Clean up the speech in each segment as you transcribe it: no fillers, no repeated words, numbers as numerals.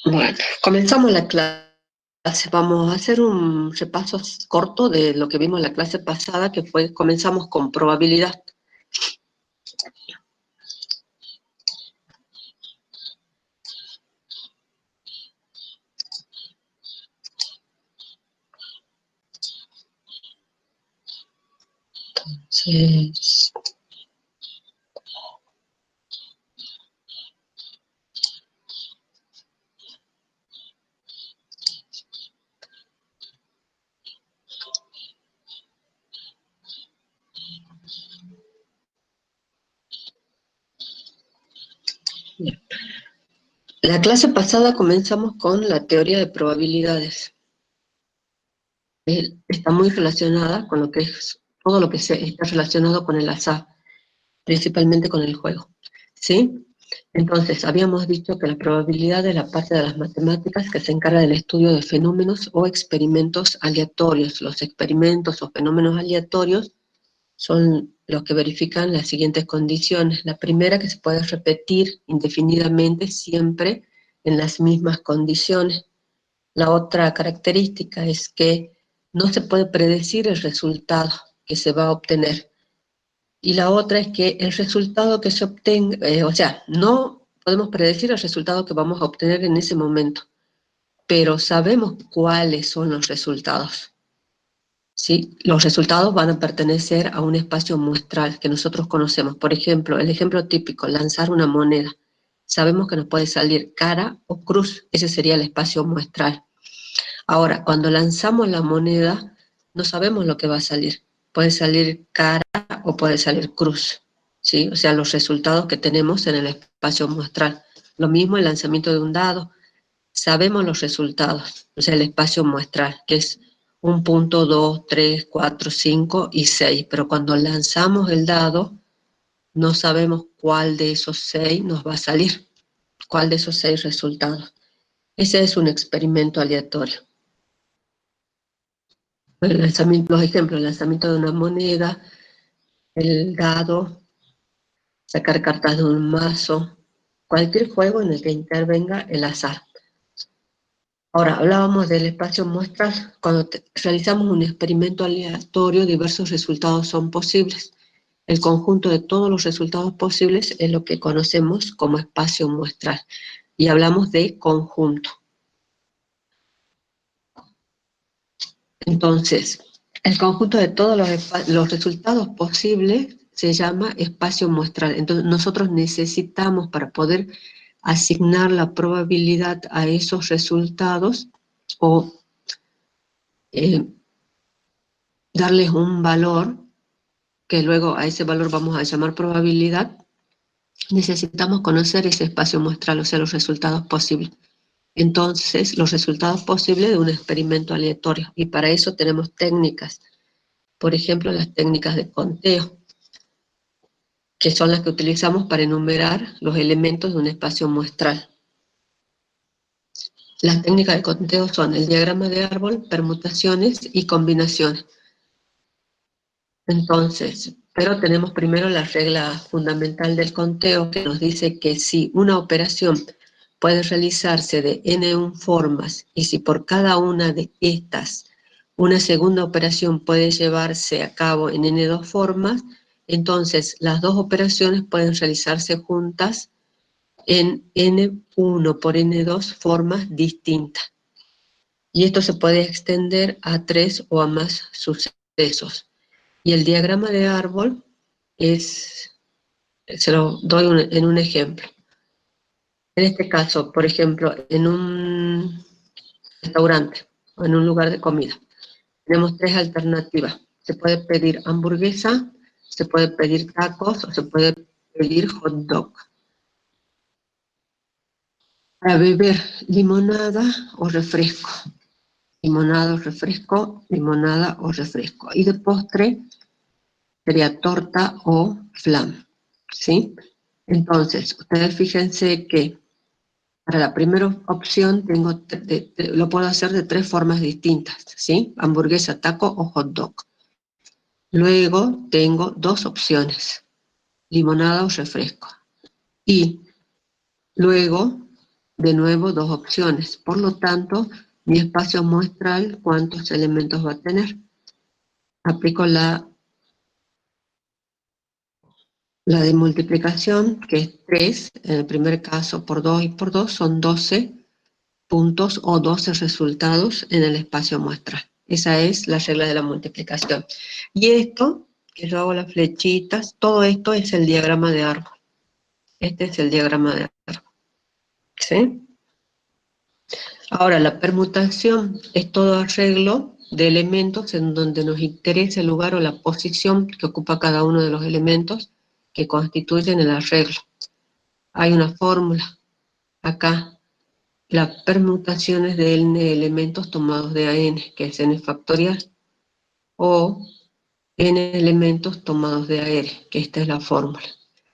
Bueno, comenzamos la clase. Vamos a hacer un repaso corto de lo que vimos en la clase pasada, que fue, comenzamos con probabilidad. Entonces, bien. La clase pasada comenzamos con la teoría de probabilidades. Está muy relacionada con lo que es todo lo que está relacionado con el azar, principalmente con el juego. ¿Sí? Entonces, habíamos dicho que la probabilidad es la parte de las matemáticas que se encarga del estudio de fenómenos o experimentos aleatorios. Los experimentos o fenómenos aleatorios son los que verifican las siguientes condiciones. La primera, que se puede repetir indefinidamente siempre en las mismas condiciones. La otra característica es que no se puede predecir el resultado que se va a obtener. Y la otra es que el resultado que se obtenga, o sea, no podemos predecir el resultado que vamos a obtener en ese momento, pero sabemos cuáles son los resultados. ¿Sí? Los resultados van a pertenecer a un espacio muestral que nosotros conocemos. Por ejemplo, el ejemplo típico, lanzar una moneda. Sabemos que nos puede salir cara o cruz, ese sería el espacio muestral. Ahora, cuando lanzamos la moneda, no sabemos lo que va a salir. Puede salir cara o puede salir cruz, ¿sí? O sea, los resultados que tenemos en el espacio muestral. Lo mismo el lanzamiento de un dado. Sabemos los resultados, o sea, el espacio muestral, que es 1, 2, 3, 4, 5 y 6. Pero cuando lanzamos el dado, no sabemos cuál de esos 6 nos va a salir, cuál de esos 6 resultados. Ese es un experimento aleatorio. Los ejemplos, el lanzamiento de una moneda, el dado, sacar cartas de un mazo, cualquier juego en el que intervenga el azar. Ahora, hablábamos del espacio muestral. Cuando realizamos un experimento aleatorio, diversos resultados son posibles. El conjunto de todos los resultados posibles es lo que conocemos como espacio muestral. Y hablamos de conjunto. Entonces, el conjunto de todos los resultados posibles se llama espacio muestral. Entonces, nosotros necesitamos, para poder asignar la probabilidad a esos resultados o eh, darles un valor, que luego a ese valor vamos a llamar probabilidad, necesitamos conocer ese espacio muestral, o sea, los resultados posibles. Entonces, los resultados posibles de un experimento aleatorio. Y para eso tenemos técnicas. Por ejemplo, las técnicas de conteo, que son las que utilizamos para enumerar los elementos de un espacio muestral. Las técnicas de conteo son el diagrama de árbol, permutaciones y combinaciones. Entonces, pero tenemos primero la regla fundamental del conteo, que nos dice que si una operación puede realizarse de n1 formas y si por cada una de estas una segunda operación puede llevarse a cabo en n2 formas, entonces las dos operaciones pueden realizarse juntas en n1 por n2 formas distintas. Y esto se puede extender a 3 o a más sucesos. Y el diagrama de árbol se lo doy en un ejemplo. En este caso, por ejemplo, en un restaurante o en un lugar de comida, tenemos 3 alternativas. Se puede pedir hamburguesa, se puede pedir tacos o se puede pedir hot dog. Para beber, limonada o refresco. Limonada o refresco, limonada o refresco. Y de postre sería torta o flan, ¿sí? Entonces, ustedes fíjense que para la primera opción lo puedo hacer de 3 formas distintas, ¿sí? Hamburguesa, taco o hot dog. Luego tengo 2 opciones, limonada o refresco. Y luego de nuevo dos opciones. Por lo tanto, mi espacio muestral, ¿cuántos elementos va a tener? Aplico la de multiplicación, que es 3, en el primer caso por 2 y por 2 son 12 puntos o 12 resultados en el espacio muestral. Esa es la regla de la multiplicación. Y esto, que yo hago las flechitas, todo esto es el diagrama de árbol. Este es el diagrama de árbol. ¿Sí? Ahora, la permutación es todo arreglo de elementos en donde nos interesa el lugar o la posición que ocupa cada uno de los elementos que constituyen el arreglo. Hay una fórmula acá. Las permutaciones de n elementos tomados de a n, que es n factorial, o n elementos tomados de a r, que esta es la fórmula.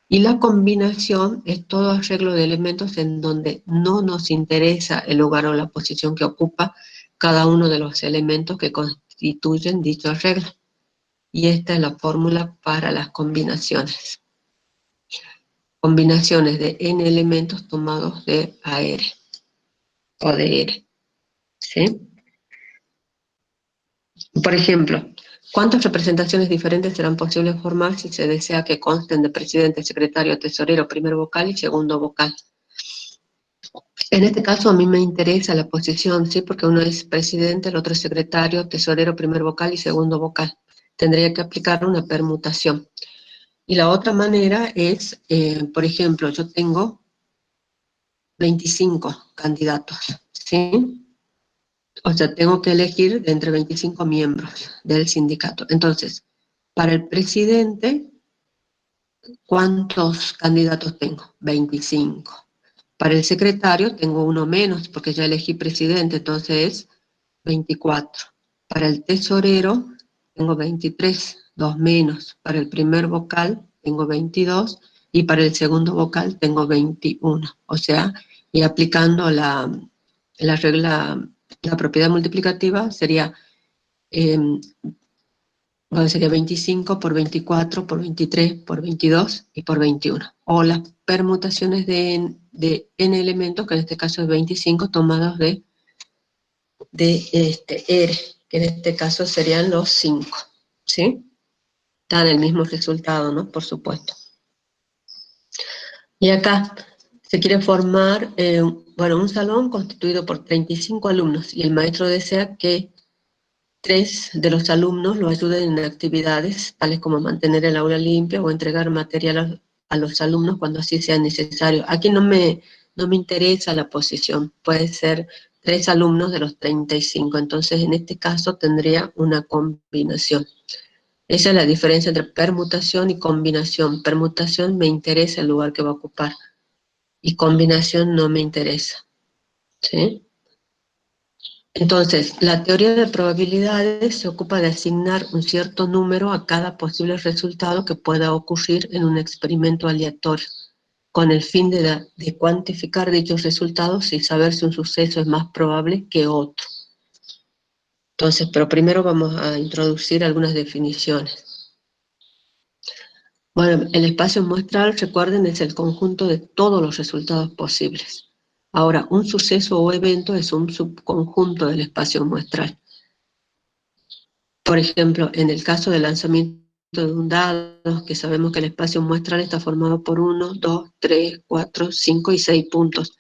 Y la combinación es todo arreglo de elementos en donde no nos interesa el lugar o la posición que ocupa cada uno de los elementos que constituyen dicho arreglo. Y esta es la fórmula para las combinaciones. Combinaciones de n elementos tomados de AR o de R. ¿Sí? Por ejemplo, ¿cuántas representaciones diferentes serán posibles formar si se desea que consten de presidente, secretario, tesorero, primer vocal y segundo vocal? En este caso a mí me interesa la posición, ¿sí? Porque uno es presidente, el otro es secretario, tesorero, primer vocal y segundo vocal. Tendría que aplicar una permutación. Y la otra manera es, por ejemplo, yo tengo 25 candidatos, ¿sí? O sea, tengo que elegir de entre 25 miembros del sindicato. Entonces, para el presidente, ¿cuántos candidatos tengo? 25. Para el secretario tengo uno menos porque ya elegí presidente, entonces 24. Para el tesorero tengo 23, dos menos. Para el primer vocal tengo 22 y para el segundo vocal tengo 21. O sea, y aplicando la regla, la propiedad multiplicativa sería, sería 25 por 24 por 23 por 22 y por 21. O las permutaciones de n elementos, que en este caso es 25, tomados de R, que en este caso serían los 5, ¿sí? Dan el mismo resultado, ¿no? Por supuesto. Y acá se quiere formar, bueno, un salón constituido por 35 alumnos y el maestro desea que 3 de los alumnos lo ayuden en actividades tales como mantener el aula limpia o entregar material a los alumnos cuando así sea necesario. Aquí no me interesa la posición, puede ser 3 alumnos de los 35, entonces en este caso tendría una combinación. Esa es la diferencia entre permutación y combinación. Permutación me interesa el lugar que va a ocupar y combinación no me interesa, ¿sí? Entonces, la teoría de probabilidades se ocupa de asignar un cierto número a cada posible resultado que pueda ocurrir en un experimento aleatorio, con el fin de cuantificar dichos resultados y saber si un suceso es más probable que otro. Entonces, pero primero vamos a introducir algunas definiciones. Bueno, el espacio muestral, recuerden, es el conjunto de todos los resultados posibles. Ahora, un suceso o evento es un subconjunto del espacio muestral. Por ejemplo, en el caso del lanzamiento de un dado, que sabemos que el espacio muestral está formado por 1, 2, 3, 4, 5 y 6 puntos.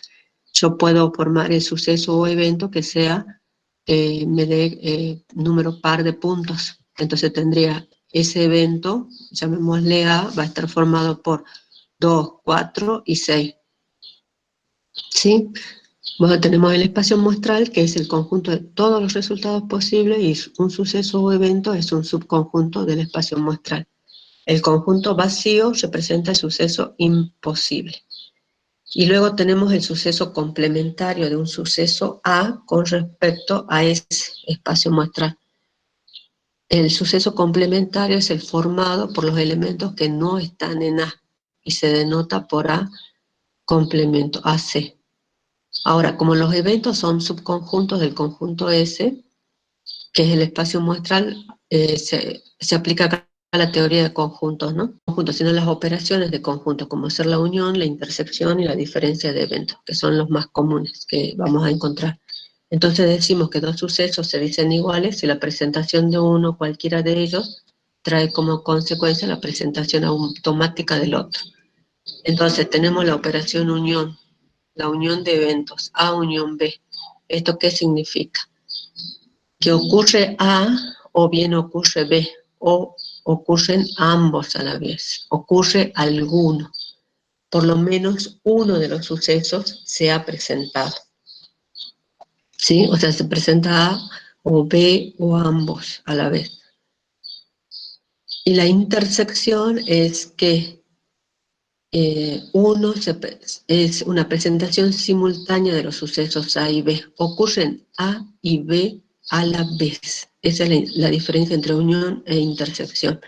Yo puedo formar el suceso o evento que sea, me dé número par de puntos. Entonces tendría ese evento, llamémosle A, va a estar formado por 2, 4 y 6. ¿Sí? Bueno, tenemos el espacio muestral, que es el conjunto de todos los resultados posibles, y un suceso o evento es un subconjunto del espacio muestral. El conjunto vacío representa el suceso imposible. Y luego tenemos el suceso complementario de un suceso A con respecto a ese espacio muestral. El suceso complementario es el formado por los elementos que no están en A y se denota por A complemento, AC. Ahora, como los eventos son subconjuntos del conjunto S, que es el espacio muestral, se aplica acá a la teoría de conjuntos, ¿no? Conjuntos, sino las operaciones de conjuntos, como ser la unión, la intersección y la diferencia de eventos, que son los más comunes que vamos a encontrar. Entonces decimos que dos sucesos se dicen iguales si la presentación de uno, cualquiera de ellos, trae como consecuencia la presentación automática del otro. Entonces tenemos la operación unión, la unión de eventos, A unión B. ¿Esto qué significa? Que ocurre A o bien ocurre B, o ocurren ambos a la vez, ocurre alguno. Por lo menos uno de los sucesos se ha presentado. ¿Sí? O sea, se presenta A o B o ambos a la vez. Y la intersección es que es una presentación simultánea de los sucesos A y B. Ocurren A y B a la vez. Esa es la diferencia entre unión e intersección.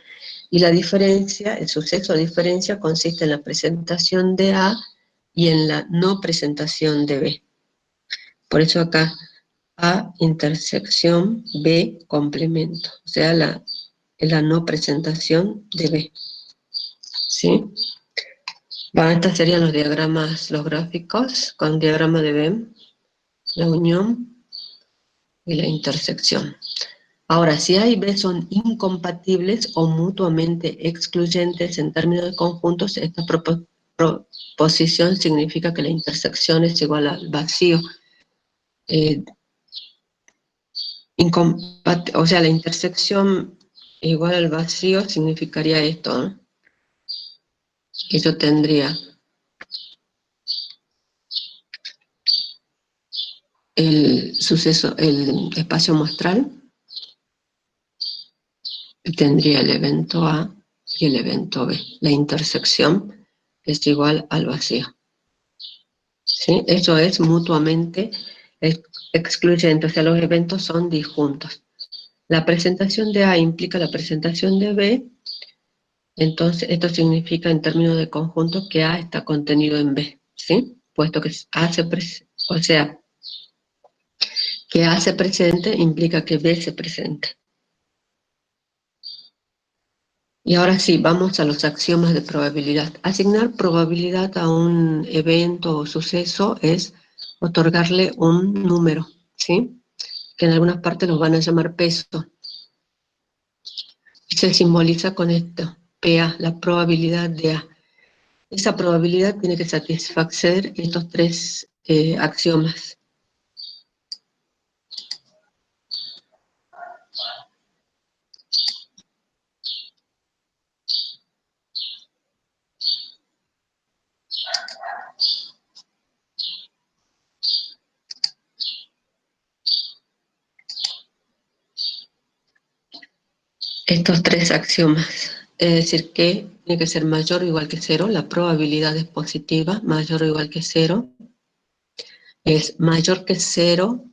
Y la diferencia, el suceso de diferencia consiste en la presentación de A y en la no presentación de B. Por eso acá A intersección, B complemento. O sea, la no presentación de B. ¿Sí? Bueno, estos serían los diagramas, los gráficos, con diagrama de Venn, la unión y la intersección. Ahora, si A y B son incompatibles o mutuamente excluyentes en términos de conjuntos, esta proposición significa que la intersección es igual al vacío. O sea, la intersección igual al vacío significaría esto, ¿no? Que yo tendría el suceso, el espacio muestral, tendría el evento A y el evento B. La intersección es igual al vacío. ¿Sí? Eso es mutuamente excluyente, o sea, los eventos son disjuntos. La presentación de A implica la presentación de B, entonces esto significa en términos de conjunto que A está contenido en B, ¿sí? Puesto que A o sea, que A se presente implica que B se presente. Y ahora sí, vamos a los axiomas de probabilidad. Asignar probabilidad a un evento o suceso es otorgarle un número, ¿sí? Que en algunas partes los van a llamar peso. Y se simboliza con esto, PA, la probabilidad de A. Esa probabilidad tiene que satisfacer estos tres axiomas. Estos tres axiomas. Es decir, que tiene que ser mayor o igual que cero, la probabilidad es positiva, mayor o igual que cero, es mayor que cero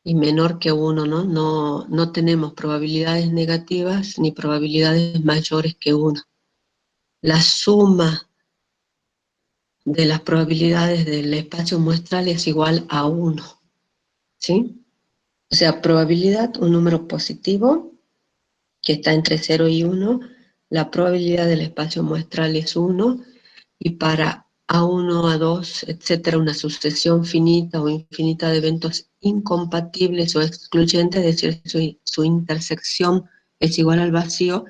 y menor que 1, ¿no? No tenemos probabilidades negativas ni probabilidades mayores que 1. La suma de las probabilidades del espacio muestral es igual a 1, ¿sí? O sea, probabilidad, un número positivo que está entre 0 y 1, la probabilidad del espacio muestral es 1, y para A1, A2, etcétera, una sucesión finita o infinita de eventos incompatibles o excluyentes, es decir, su intersección es igual al vacío,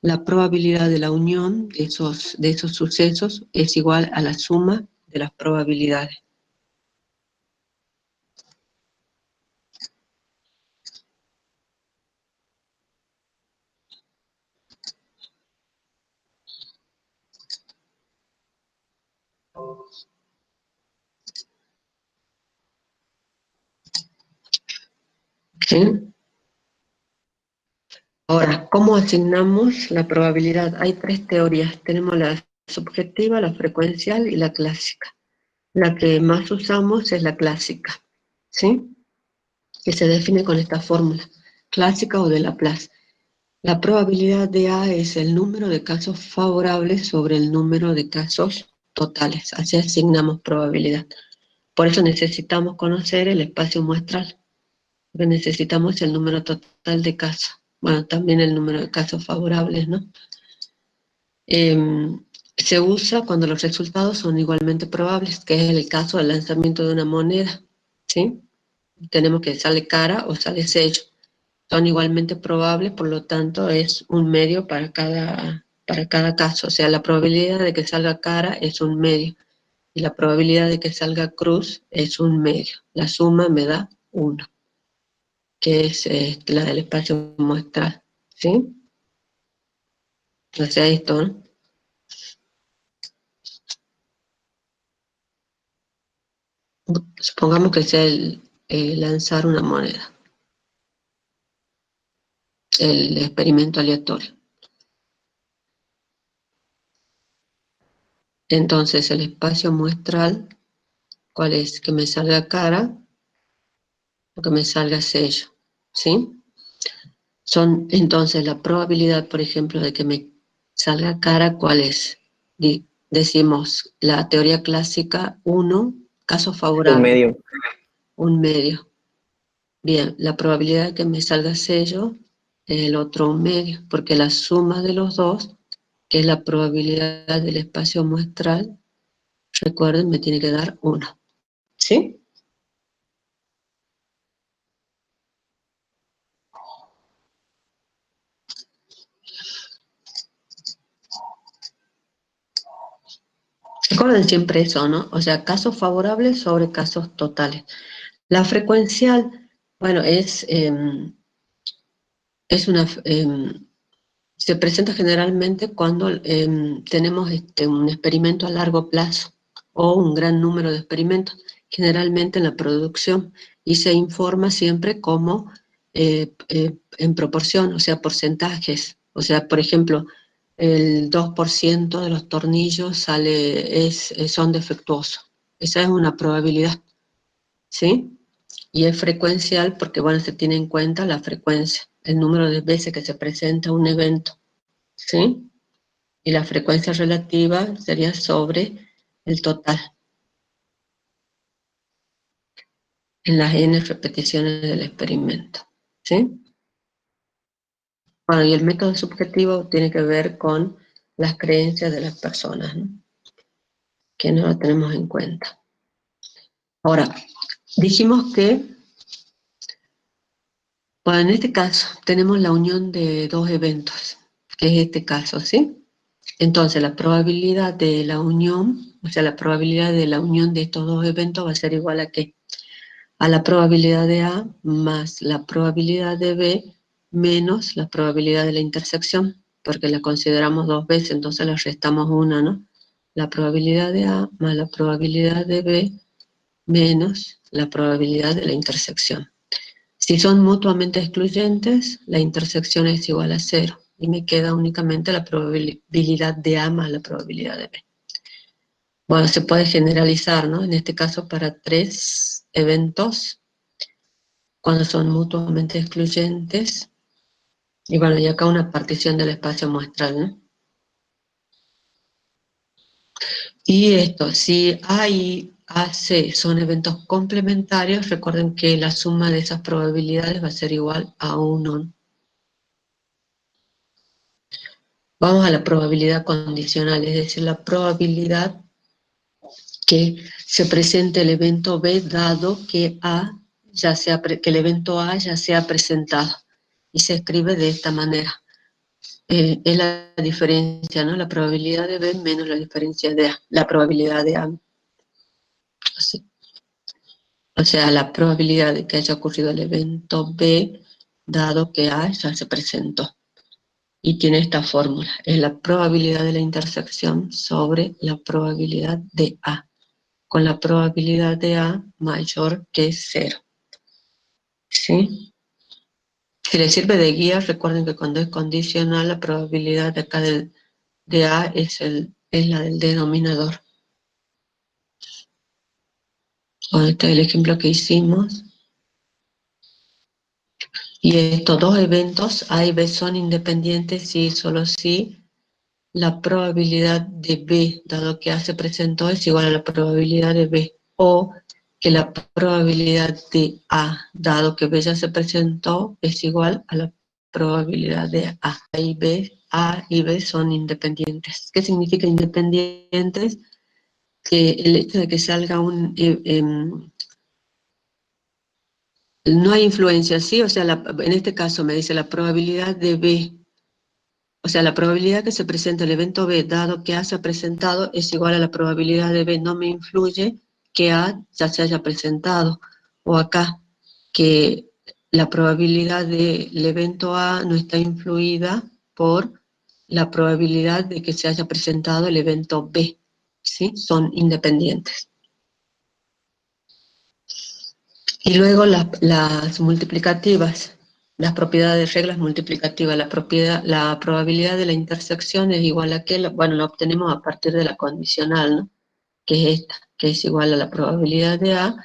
la probabilidad de la unión de esos sucesos es igual a la suma de las probabilidades. ¿Sí? Ahora, ¿cómo asignamos la probabilidad? Hay tres teorías. Tenemos la subjetiva, la frecuencial y la clásica. La que más usamos es la clásica, ¿sí? Que se define con esta fórmula, clásica o de Laplace. La probabilidad de A es el número de casos favorables sobre el número de casos totales. Así asignamos probabilidad. Por eso necesitamos conocer el espacio muestral, porque necesitamos el número total de casos. bueno, también el número de casos favorables, ¿no? Se usa cuando los resultados son igualmente probables, que es el caso del lanzamiento de una moneda, ¿sí? Tenemos que sale cara o sale sello. Son igualmente probables, por lo tanto es un medio para cada caso. O sea, la probabilidad de que salga cara es un medio y la probabilidad de que salga cruz es un medio. La suma me da 1, que es la del espacio muestral, ¿sí? O sea, esto, ¿no? Supongamos que sea lanzar una moneda, el experimento aleatorio. Entonces, el espacio muestral, ¿cuál es? Que me salga cara o que me salga sello, ¿sí? Son entonces la probabilidad, por ejemplo, de que me salga cara, ¿cuál es? Decimos la teoría clásica 1, caso Un favorable, medio. un medio. Bien, la probabilidad de que me salga sello es el otro un medio, porque la suma de los dos, que es la probabilidad del espacio muestral, recuerden, me tiene que dar 1. ¿Sí? Recuerden siempre eso, ¿no? O sea, casos favorables sobre casos totales. La frecuencial, bueno, es una, se presenta generalmente cuando tenemos un experimento a largo plazo o un gran número de experimentos, generalmente en la producción, y se informa siempre como en proporción, o sea, porcentajes. O sea, por ejemplo, el 2% de los tornillos son defectuosos. Esa es una probabilidad, ¿sí? Y es frecuencial porque, bueno, se tiene en cuenta la frecuencia, el número de veces que se presenta un evento, ¿sí? Y la frecuencia relativa sería sobre el total en las n repeticiones del experimento, ¿sí? Bueno, y el método subjetivo tiene que ver con las creencias de las personas, ¿no? Que no lo tenemos en cuenta. Ahora, dijimos que, bueno, en este caso tenemos la unión de dos eventos, que es este caso, ¿sí? Entonces, la probabilidad de la unión, o sea, la probabilidad de la unión de estos dos eventos va a ser igual a ¿qué? A la probabilidad de A más la probabilidad de B menos la probabilidad de la intersección, porque la consideramos dos veces, entonces le restamos una, ¿no? La probabilidad de A más la probabilidad de B menos la probabilidad de la intersección. Si son mutuamente excluyentes, la intersección es igual a 0 y me queda únicamente la probabilidad de A más la probabilidad de B. Bueno, se puede generalizar, ¿no? En este caso para 3 eventos, cuando son mutuamente excluyentes. Y bueno, y acá una partición del espacio muestral, ¿no? Y esto, si A y AC son eventos complementarios, recuerden que la suma de esas probabilidades va a ser igual a 1. Vamos a la probabilidad condicional, es decir, la probabilidad que se presente el evento B dado que que el evento A ya sea presentado. Y se escribe de esta manera. Es la diferencia, ¿no? La probabilidad de B menos la diferencia de A, la probabilidad de A. Así. O sea, la probabilidad de que haya ocurrido el evento B dado que A ya se presentó. Y tiene esta fórmula, es la probabilidad de la intersección sobre la probabilidad de A, con la probabilidad de A mayor que 0. ¿Sí? Si les sirve de guía, recuerden que cuando es condicional, la probabilidad de acá de A es la del denominador. Bueno, este es el ejemplo que hicimos. Y estos dos eventos, A y B, son independientes si solo si la probabilidad de B, dado que A se presentó, es igual a la probabilidad de B. O que la probabilidad de A, dado que B ya se presentó, es igual a la probabilidad de A. A y B son independientes. ¿Qué significa independientes? Que el hecho de que salga no hay influencia, ¿sí? O sea, en este caso me dice la probabilidad de B, o sea, la probabilidad que se presente el evento B, dado que A se ha presentado, es igual a la probabilidad de B, no me influye que A ya se haya presentado. O acá, que la probabilidad del evento A no está influida por la probabilidad de que se haya presentado el evento B, ¿sí? Son independientes. Y luego las multiplicativas, las propiedades de reglas multiplicativas, la probabilidad de la intersección es igual a que, bueno, la obtenemos a partir de la condicional, ¿no? Que es esta, que es igual a la probabilidad de A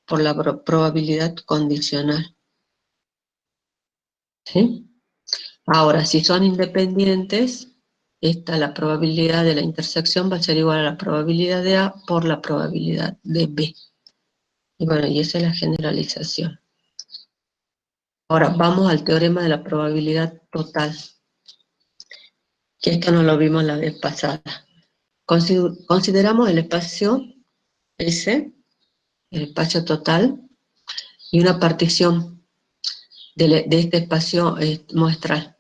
por la probabilidad condicional. ¿Sí? Ahora, si son independientes, la probabilidad de la intersección va a ser igual a la probabilidad de A por la probabilidad de B. Y bueno, y esa es la generalización. Ahora vamos al teorema de la probabilidad total, que esto no lo vimos la vez pasada. Consideramos el espacio S, el espacio total, y una partición de este espacio muestral.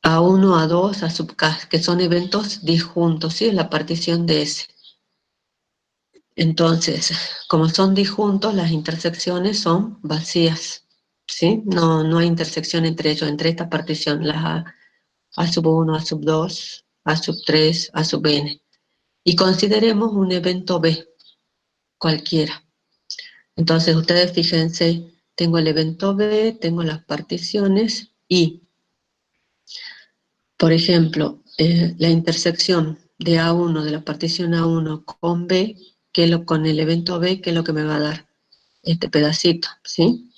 A1, A2, A sub K, que son eventos disjuntos, ¿sí? Es la partición de S. Entonces, como son disjuntos, las intersecciones son vacías, ¿sí? No hay intersección entre ellos, entre esta partición, las A sub 1, A sub 2, A sub 3, A sub n. Y consideremos un evento B, cualquiera. Entonces, ustedes fíjense, tengo el evento B, tengo las particiones y, por ejemplo, la intersección de A1, de la partición A1 con B, con el evento B, ¿qué es lo que me va a dar? Este pedacito, ¿sí?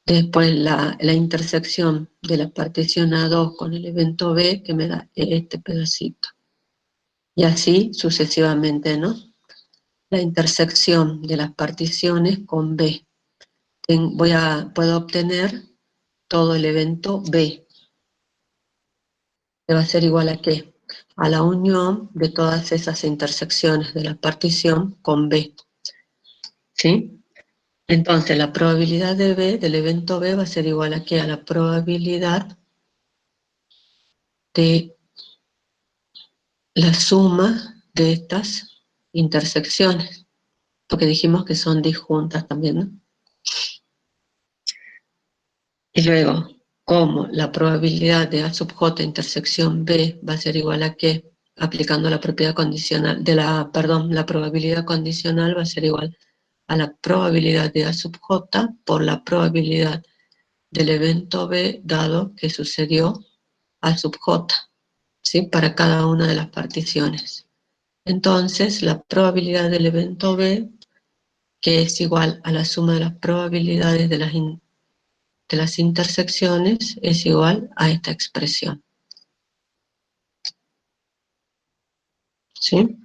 Después la intersección de la partición A2 con el evento B, que me da este pedacito. Y así sucesivamente, ¿no? La intersección de las particiones con B. Puedo obtener todo el evento B, que va a ser igual a ¿qué? A la unión de todas esas intersecciones de la partición con B, ¿sí? Entonces, la probabilidad de B, del evento B, va a ser igual a ¿qué? A la probabilidad de la suma de estas intersecciones, porque dijimos que son disjuntas también, ¿no? Y luego, como la probabilidad de A sub J intersección B va a ser igual a ¿qué? Aplicando la propiedad condicional, la probabilidad condicional va a ser igual a la probabilidad de A sub J por la probabilidad del evento B dado que sucedió A sub J, ¿sí? Para cada una de las particiones. Entonces, la probabilidad del evento B, que es igual a la suma de las probabilidades de las intersecciones, es igual a esta expresión. ¿Sí?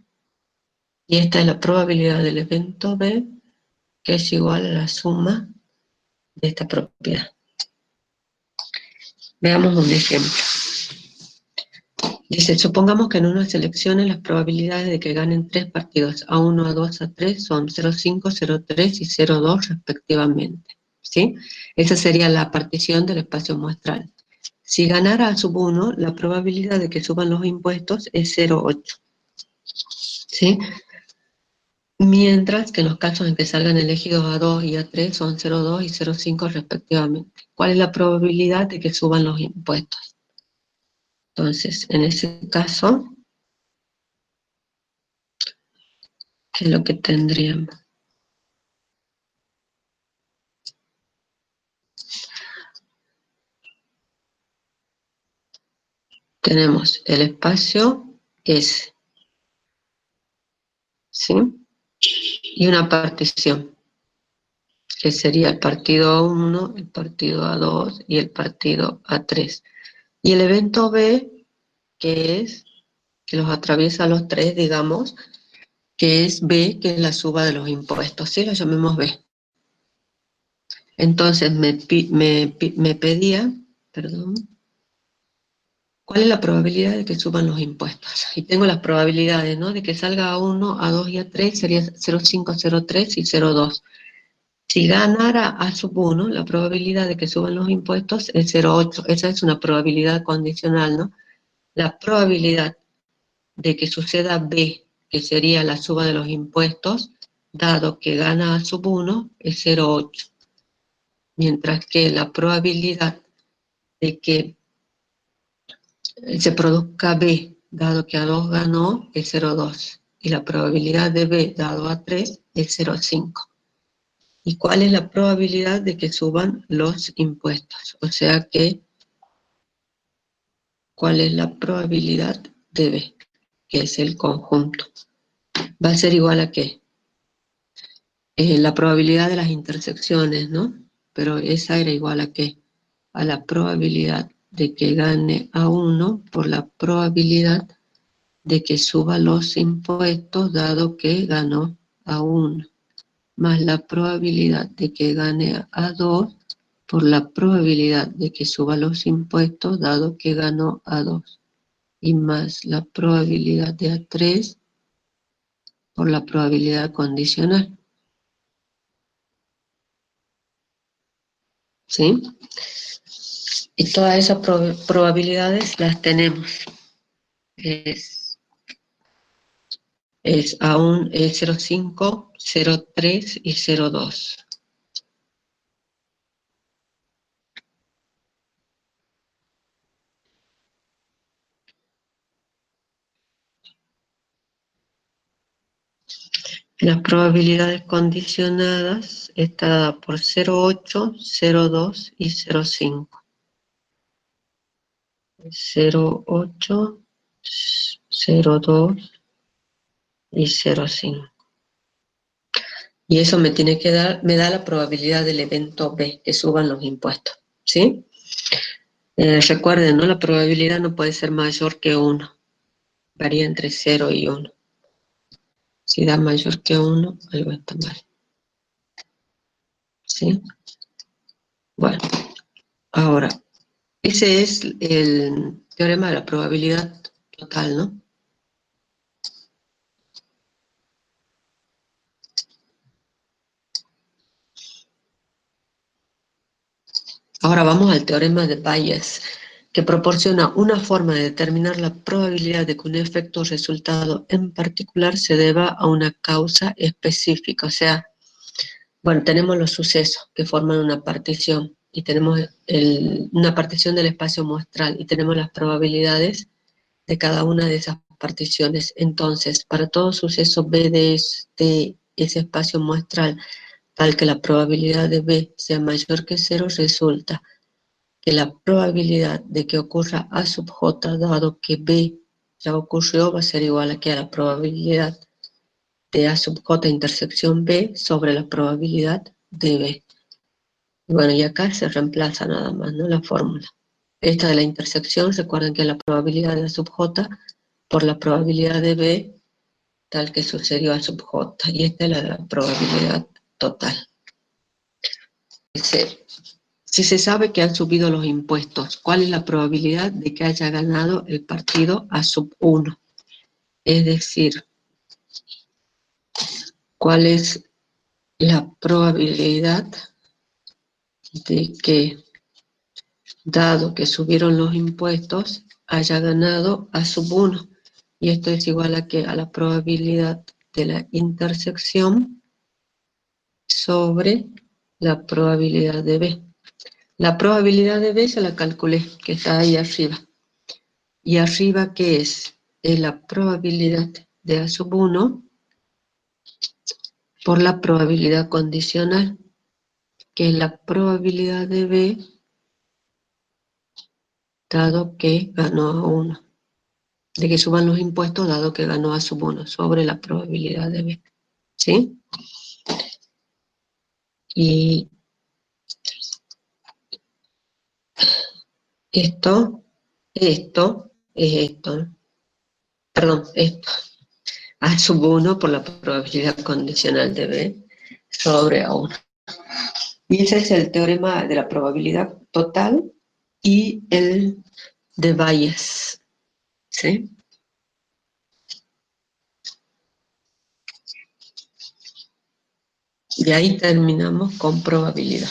Y esta es la probabilidad del evento B, que es igual a la suma de esta propiedad. Veamos un ejemplo. Dice, supongamos que en una selección las probabilidades de que ganen 3 partidos, A1, A2, A3, son 0,5, 0,3 y 0,2 respectivamente. ¿Sí? Esa sería la partición del espacio muestral. Si ganara A sub 1, la probabilidad de que suban los impuestos es 0,8. ¿Sí? Mientras que en los casos en que salgan elegidos A2 y A3 son 0,2 y 0,5 respectivamente. ¿Cuál es la probabilidad de que suban los impuestos? Entonces, en ese caso, ¿qué es lo que tendríamos? Tenemos el espacio S, ¿sí? Y una partición, que sería el partido A1, el partido A2 y el partido A3. Y el evento B, que los atraviesa a los tres, digamos, que es B, que es la suba de los impuestos, ¿sí? Lo llamemos B. Entonces me pedía, perdón, ¿cuál es la probabilidad de que suban los impuestos? Y tengo las probabilidades, ¿no? De que salga a 1, a 2 y a 3 sería 0,5, 0,3 y 0,2. Si ganara a sub 1, la probabilidad de que suban los impuestos es 0,8. Esa es una probabilidad condicional, ¿no? La probabilidad de que suceda B, que sería la suba de los impuestos, dado que gana a sub 1, es 0,8. Mientras que la probabilidad de que se produzca B, dado que a 2 ganó, es 0,2. Y la probabilidad de B, dado a 3, es 0,5. ¿Y cuál es la probabilidad de que suban los impuestos? O sea que, ¿cuál es la probabilidad de B? Que es el conjunto. Va a ser igual a ¿qué? La probabilidad de las intersecciones, ¿no? Pero esa era igual a ¿qué? A la probabilidad de que gane a 1 por la probabilidad de que suba los impuestos dado que ganó a 1, más la probabilidad de que gane a 2 por la probabilidad de que suba los impuestos dado que ganó a 2, y más la probabilidad de a 3 por la probabilidad condicional. ¿Sí? Y todas esas probabilidades las tenemos. Es aún 0,5, 0,3 y 0,2. Las probabilidades condicionadas están dadas por 0,8, 0,2 y 0,5. 0,8, 0,2 y 0,5. Y eso me da la probabilidad del evento B, que suban los impuestos. ¿Sí? Recuerden, ¿no? La probabilidad no puede ser mayor que 1. Varía entre 0 y 1. Si da mayor que 1, algo está mal. ¿Sí? Bueno, ahora, ese es el teorema de la probabilidad total, ¿no? Ahora vamos al teorema de Bayes, que proporciona una forma de determinar la probabilidad de que un efecto o resultado en particular se deba a una causa específica. O sea, bueno, tenemos los sucesos que forman una partición y tenemos una partición del espacio muestral y tenemos las probabilidades de cada una de esas particiones. Entonces, para todo suceso B de ese espacio muestral, tal que la probabilidad de B sea mayor que 0, resulta que la probabilidad de que ocurra A sub J, dado que B ya ocurrió, va a ser igual a la probabilidad de A sub J intersección B sobre la probabilidad de B. Y bueno, y acá se reemplaza nada más, ¿no? La fórmula. Esta de la intersección, recuerden que es la probabilidad de A sub J por la probabilidad de B, tal que sucedió A sub J. Y esta es la probabilidad total. Si se sabe que han subido los impuestos, ¿cuál es la probabilidad de que haya ganado el partido A sub 1? Es decir, ¿cuál es la probabilidad de que, dado que subieron los impuestos, haya ganado A sub 1? Y esto es igual a ¿qué? A la probabilidad de la intersección sobre la probabilidad de B. La probabilidad de B se la calculé, que está ahí arriba. Y arriba, ¿qué es? Es la probabilidad de A sub 1 por la probabilidad condicional, que es la probabilidad de B, dado que ganó a 1. De que suban los impuestos, dado que ganó A sub 1, sobre la probabilidad de B. ¿Sí? Y esto es esto, ¿no? Perdón, esto. A sub 1 por la probabilidad condicional de B sobre A1. Y ese es el teorema de la probabilidad total y el de Bayes, ¿sí? Y ahí terminamos con probabilidad.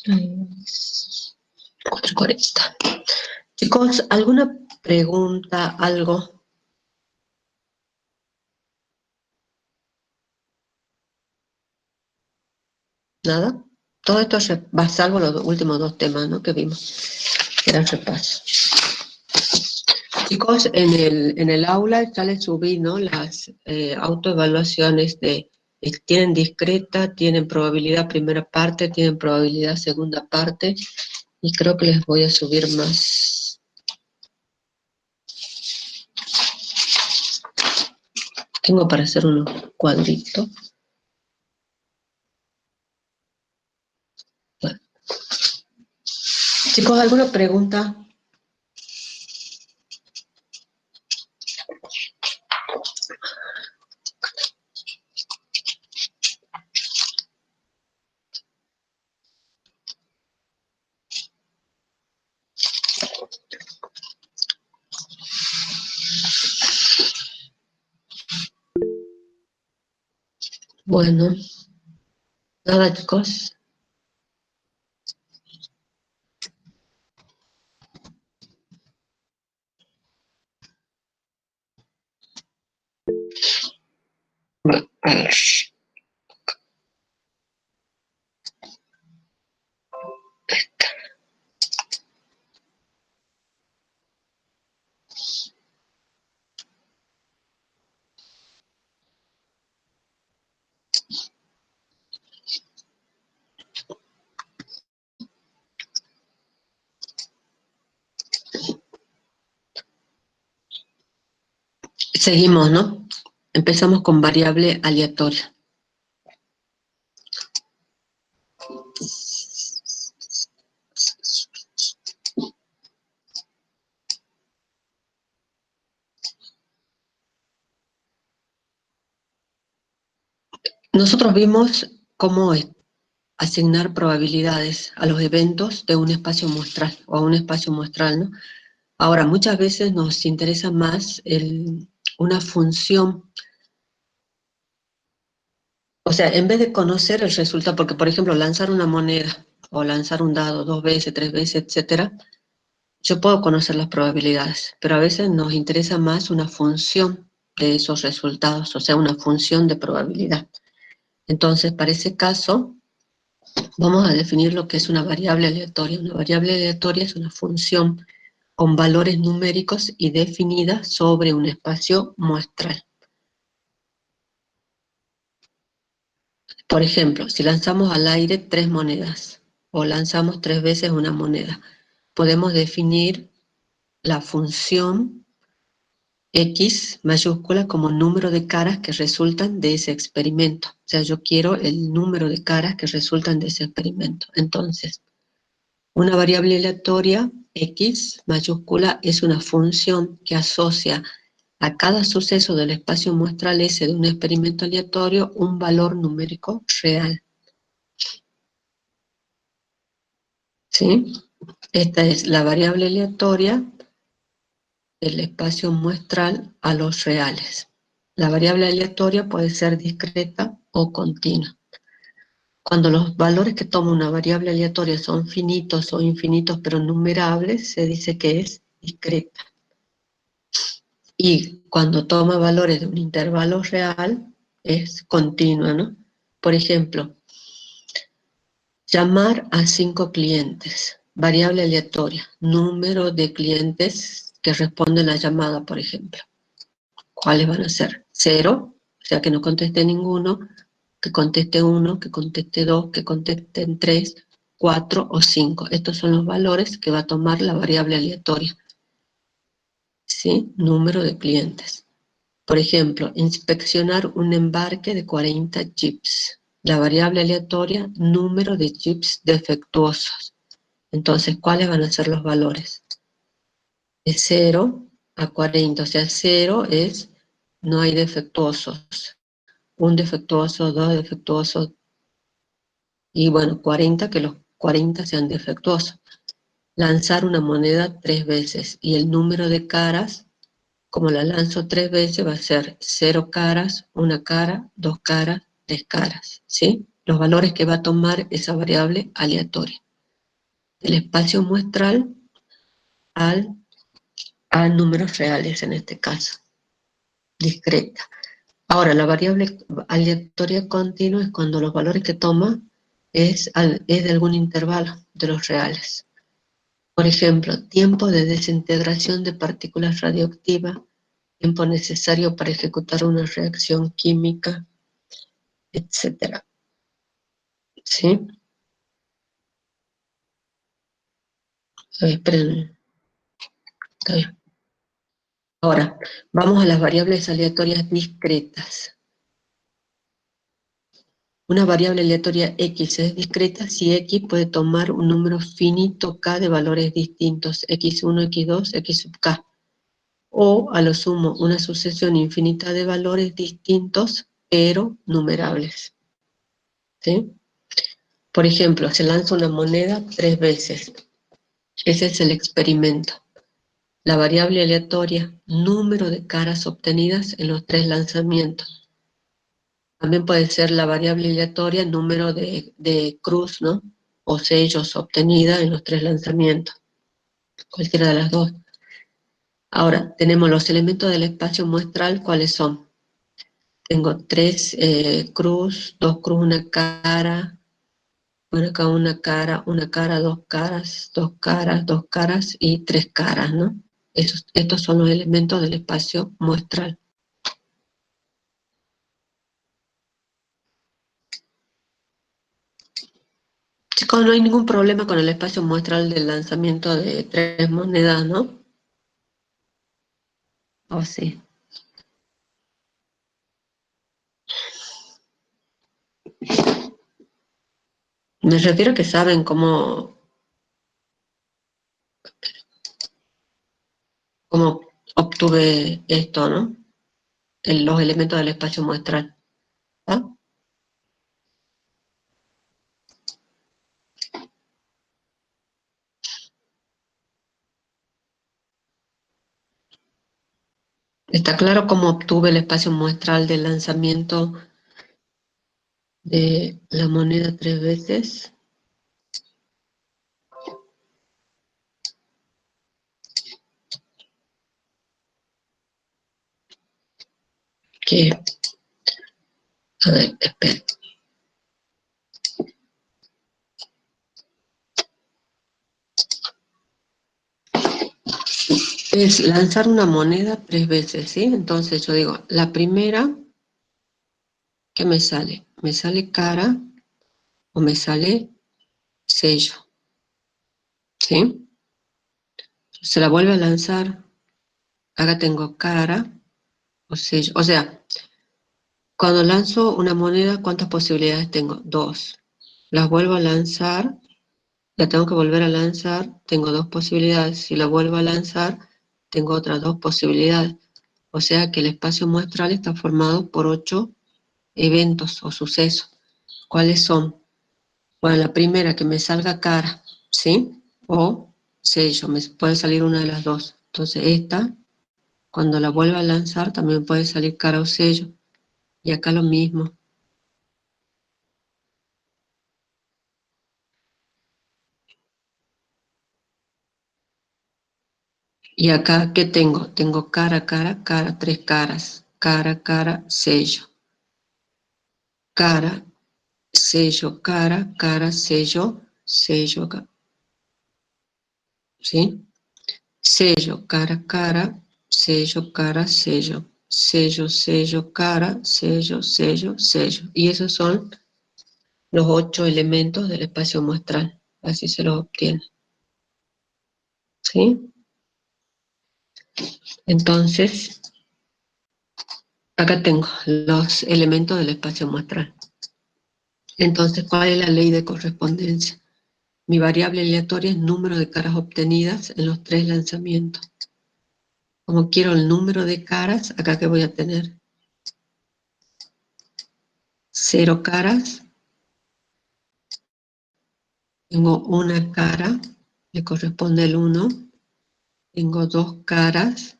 4:40. Chicos, ¿alguna pregunta, algo? ¿Nada? Todo esto va salvo los últimos dos temas, ¿no?, que vimos, que eran repaso. Chicos, en el aula ya les subí, ¿no?, las autoevaluaciones tienen discreta, tienen probabilidad primera parte, tienen probabilidad segunda parte, y creo que les voy a subir más. Tengo para hacer unos cuadritos. Bueno. Chicos, ¿alguna pregunta? Bueno, nada, chicos. A ver. Seguimos, ¿no? Empezamos con variable aleatoria. Nosotros vimos cómo asignar probabilidades a los eventos de un espacio muestral o a un espacio muestral, ¿no? Ahora, muchas veces nos interesa más una función, o sea, en vez de conocer el resultado, porque por ejemplo lanzar una moneda o lanzar un dado 2 veces, 3 veces, etcétera, yo puedo conocer las probabilidades, pero a veces nos interesa más una función de esos resultados, o sea, una función de probabilidad. Entonces, para ese caso, vamos a definir lo que es una variable aleatoria. Una variable aleatoria es una función con valores numéricos y definida sobre un espacio muestral. Por ejemplo, si lanzamos al aire 3 monedas o lanzamos 3 veces una moneda, podemos definir la función X mayúscula como número de caras que resultan de ese experimento. O sea, yo quiero el número de caras que resultan de ese experimento. Entonces, una variable aleatoria, X mayúscula, es una función que asocia a cada suceso del espacio muestral S de un experimento aleatorio un valor numérico real. ¿Sí? Esta es la variable aleatoria del espacio muestral a los reales. La variable aleatoria puede ser discreta o continua. Cuando los valores que toma una variable aleatoria son finitos o infinitos pero numerables, se dice que es discreta. Y cuando toma valores de un intervalo real, es continua, ¿no? Por ejemplo, llamar a 5 clientes, variable aleatoria, número de clientes que responden a la llamada, por ejemplo. ¿Cuáles van a ser? 0, o sea que no conteste ninguno, que conteste 1, que conteste 2, que contesten 3, 4 o 5. Estos son los valores que va a tomar la variable aleatoria. ¿Sí? Número de clientes. Por ejemplo, inspeccionar un embarque de 40 chips. La variable aleatoria, número de chips defectuosos. Entonces, ¿cuáles van a ser los valores? De 0 a 40, o sea, 0 es no hay defectuosos. Un defectuoso, dos defectuosos, Y bueno, 40, que los 40 sean defectuosos. Lanzar una moneda 3 veces y el número de caras, como la lanzo 3 veces, va a ser 0 caras, 1 cara, 2 caras, 3 caras, ¿sí? Los valores que va a tomar esa variable aleatoria. El espacio muestral a números reales en este caso, discreta. Ahora, la variable aleatoria continua es cuando los valores que toma es de algún intervalo de los reales. Por ejemplo, tiempo de desintegración de partículas radioactivas, tiempo necesario para ejecutar una reacción química, etcétera. ¿Sí? Esperen, está bien. Ahora, vamos a las variables aleatorias discretas. Una variable aleatoria x es discreta si x puede tomar un número finito k de valores distintos, x1, x2, x sub k, o a lo sumo una sucesión infinita de valores distintos pero numerables. ¿Sí? Por ejemplo, se lanza una moneda 3 veces. Ese es el experimento. La variable aleatoria, número de caras obtenidas en los 3 lanzamientos. También puede ser la variable aleatoria, número de cruz, ¿no? O sellos obtenida en los 3 lanzamientos. Cualquiera de las dos. Ahora, tenemos los elementos del espacio muestral, ¿cuáles son? Tengo 3 cruz, 2 cruz, una cara, bueno, acá una cara, 2 caras, 2 caras, 2 caras y 3 caras, ¿no? Estos son los elementos del espacio muestral. Chicos, no hay ningún problema con el espacio muestral del lanzamiento de 3 monedas, ¿no? ¿O sí? Me refiero a que saben cómo obtuve esto, ¿no? Los elementos del espacio muestral. ¿Ah? ¿Está claro cómo obtuve el espacio muestral del lanzamiento de la moneda 3 veces? Que, a ver, espera. Es lanzar una moneda 3 veces, ¿sí? Entonces yo digo, la primera, ¿qué me sale? ¿Me sale cara o me sale sello? ¿Sí? Se la vuelve a lanzar, acá tengo cara o sello. O sea, cuando lanzo una moneda, ¿cuántas posibilidades tengo? 2. Las vuelvo a lanzar, la tengo que volver a lanzar, tengo 2 posibilidades. Si la vuelvo a lanzar, tengo otras 2 posibilidades. O sea que el espacio muestral está formado por 8 eventos o sucesos. ¿Cuáles son? Bueno, la primera, que me salga cara, ¿sí? O sello, me puede salir una de las dos. Entonces esta, cuando la vuelva a lanzar, también puede salir cara o sello. Y acá lo mismo. Y acá, ¿qué tengo? Tengo cara, cara, cara, 3 caras. Cara, cara, sello. Cara, sello, cara, cara, sello, sello acá. ¿Sí? Sello, cara, cara, sello, cara, sello. Sello, sello, cara, sello, sello, sello. Y esos son los 8 elementos del espacio muestral. Así se los obtiene. ¿Sí? Entonces, acá tengo los elementos del espacio muestral. Entonces, ¿cuál es la ley de correspondencia? Mi variable aleatoria es número de caras obtenidas en los 3 lanzamientos. Como quiero el número de caras, acá que voy a tener 0 caras, Tengo una cara, le corresponde el 1. Tengo 2 caras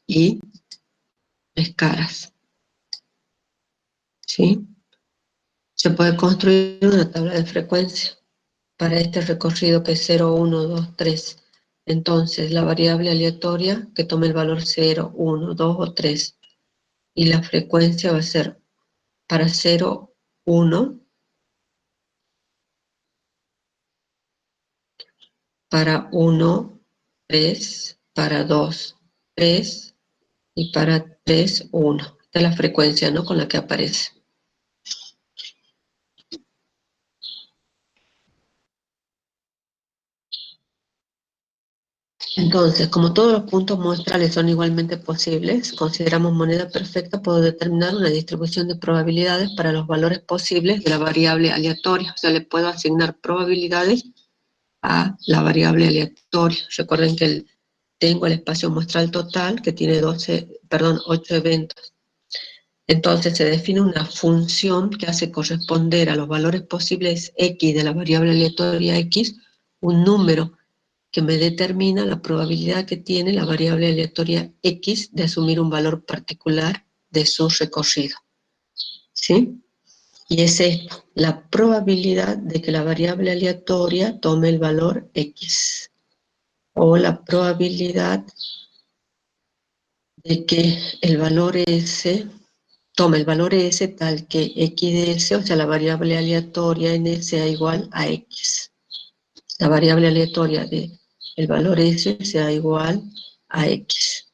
y 3 caras, ¿sí? Se puede construir una tabla de frecuencia para este recorrido que es 0, 1, 2, 3. Entonces, la variable aleatoria que tome el valor 0, 1, 2 o 3. Y la frecuencia va a ser para 0, 1, para 1, 3, para 2, 3 y para 3, 1. Esta es la frecuencia, ¿no?, con la que aparece. Entonces, como todos los puntos muestrales son igualmente posibles, consideramos moneda perfecta, puedo determinar una distribución de probabilidades para los valores posibles de la variable aleatoria. O sea, le puedo asignar probabilidades a la variable aleatoria. Recuerden que tengo el espacio muestral total que tiene 8 eventos. Entonces se define una función que hace corresponder a los valores posibles x de la variable aleatoria x un número que me determina la probabilidad que tiene la variable aleatoria x de asumir un valor particular de su recorrido. ¿Sí? Y es esto, la probabilidad de que la variable aleatoria tome el valor x, o la probabilidad de que el valor s tome el valor s tal que x de s, o sea, la variable aleatoria en s sea igual a x. La variable aleatoria de el valor s sea igual a x.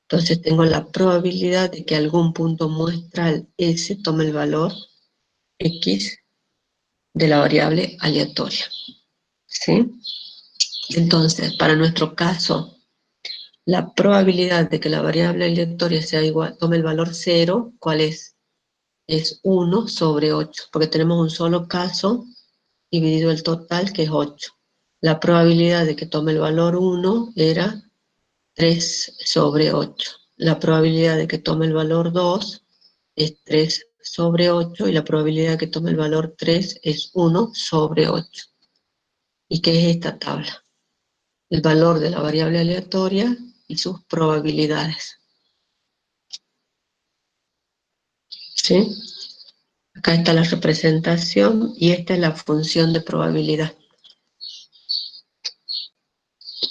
Entonces tengo la probabilidad de que algún punto muestral s tome el valor x de la variable aleatoria. ¿Sí? Entonces, para nuestro caso, la probabilidad de que la variable aleatoria sea igual, tome el valor 0, ¿cuál es? Es 1 sobre 8, porque tenemos un solo caso dividido el total, que es 8. La probabilidad de que tome el valor 1 era 3 sobre 8. La probabilidad de que tome el valor 2 es 3 sobre 8 y la probabilidad de que tome el valor 3 es 1 sobre 8. ¿Y qué es esta tabla? El valor de la variable aleatoria y sus probabilidades. ¿Sí? Acá está la representación y esta es la función de probabilidad,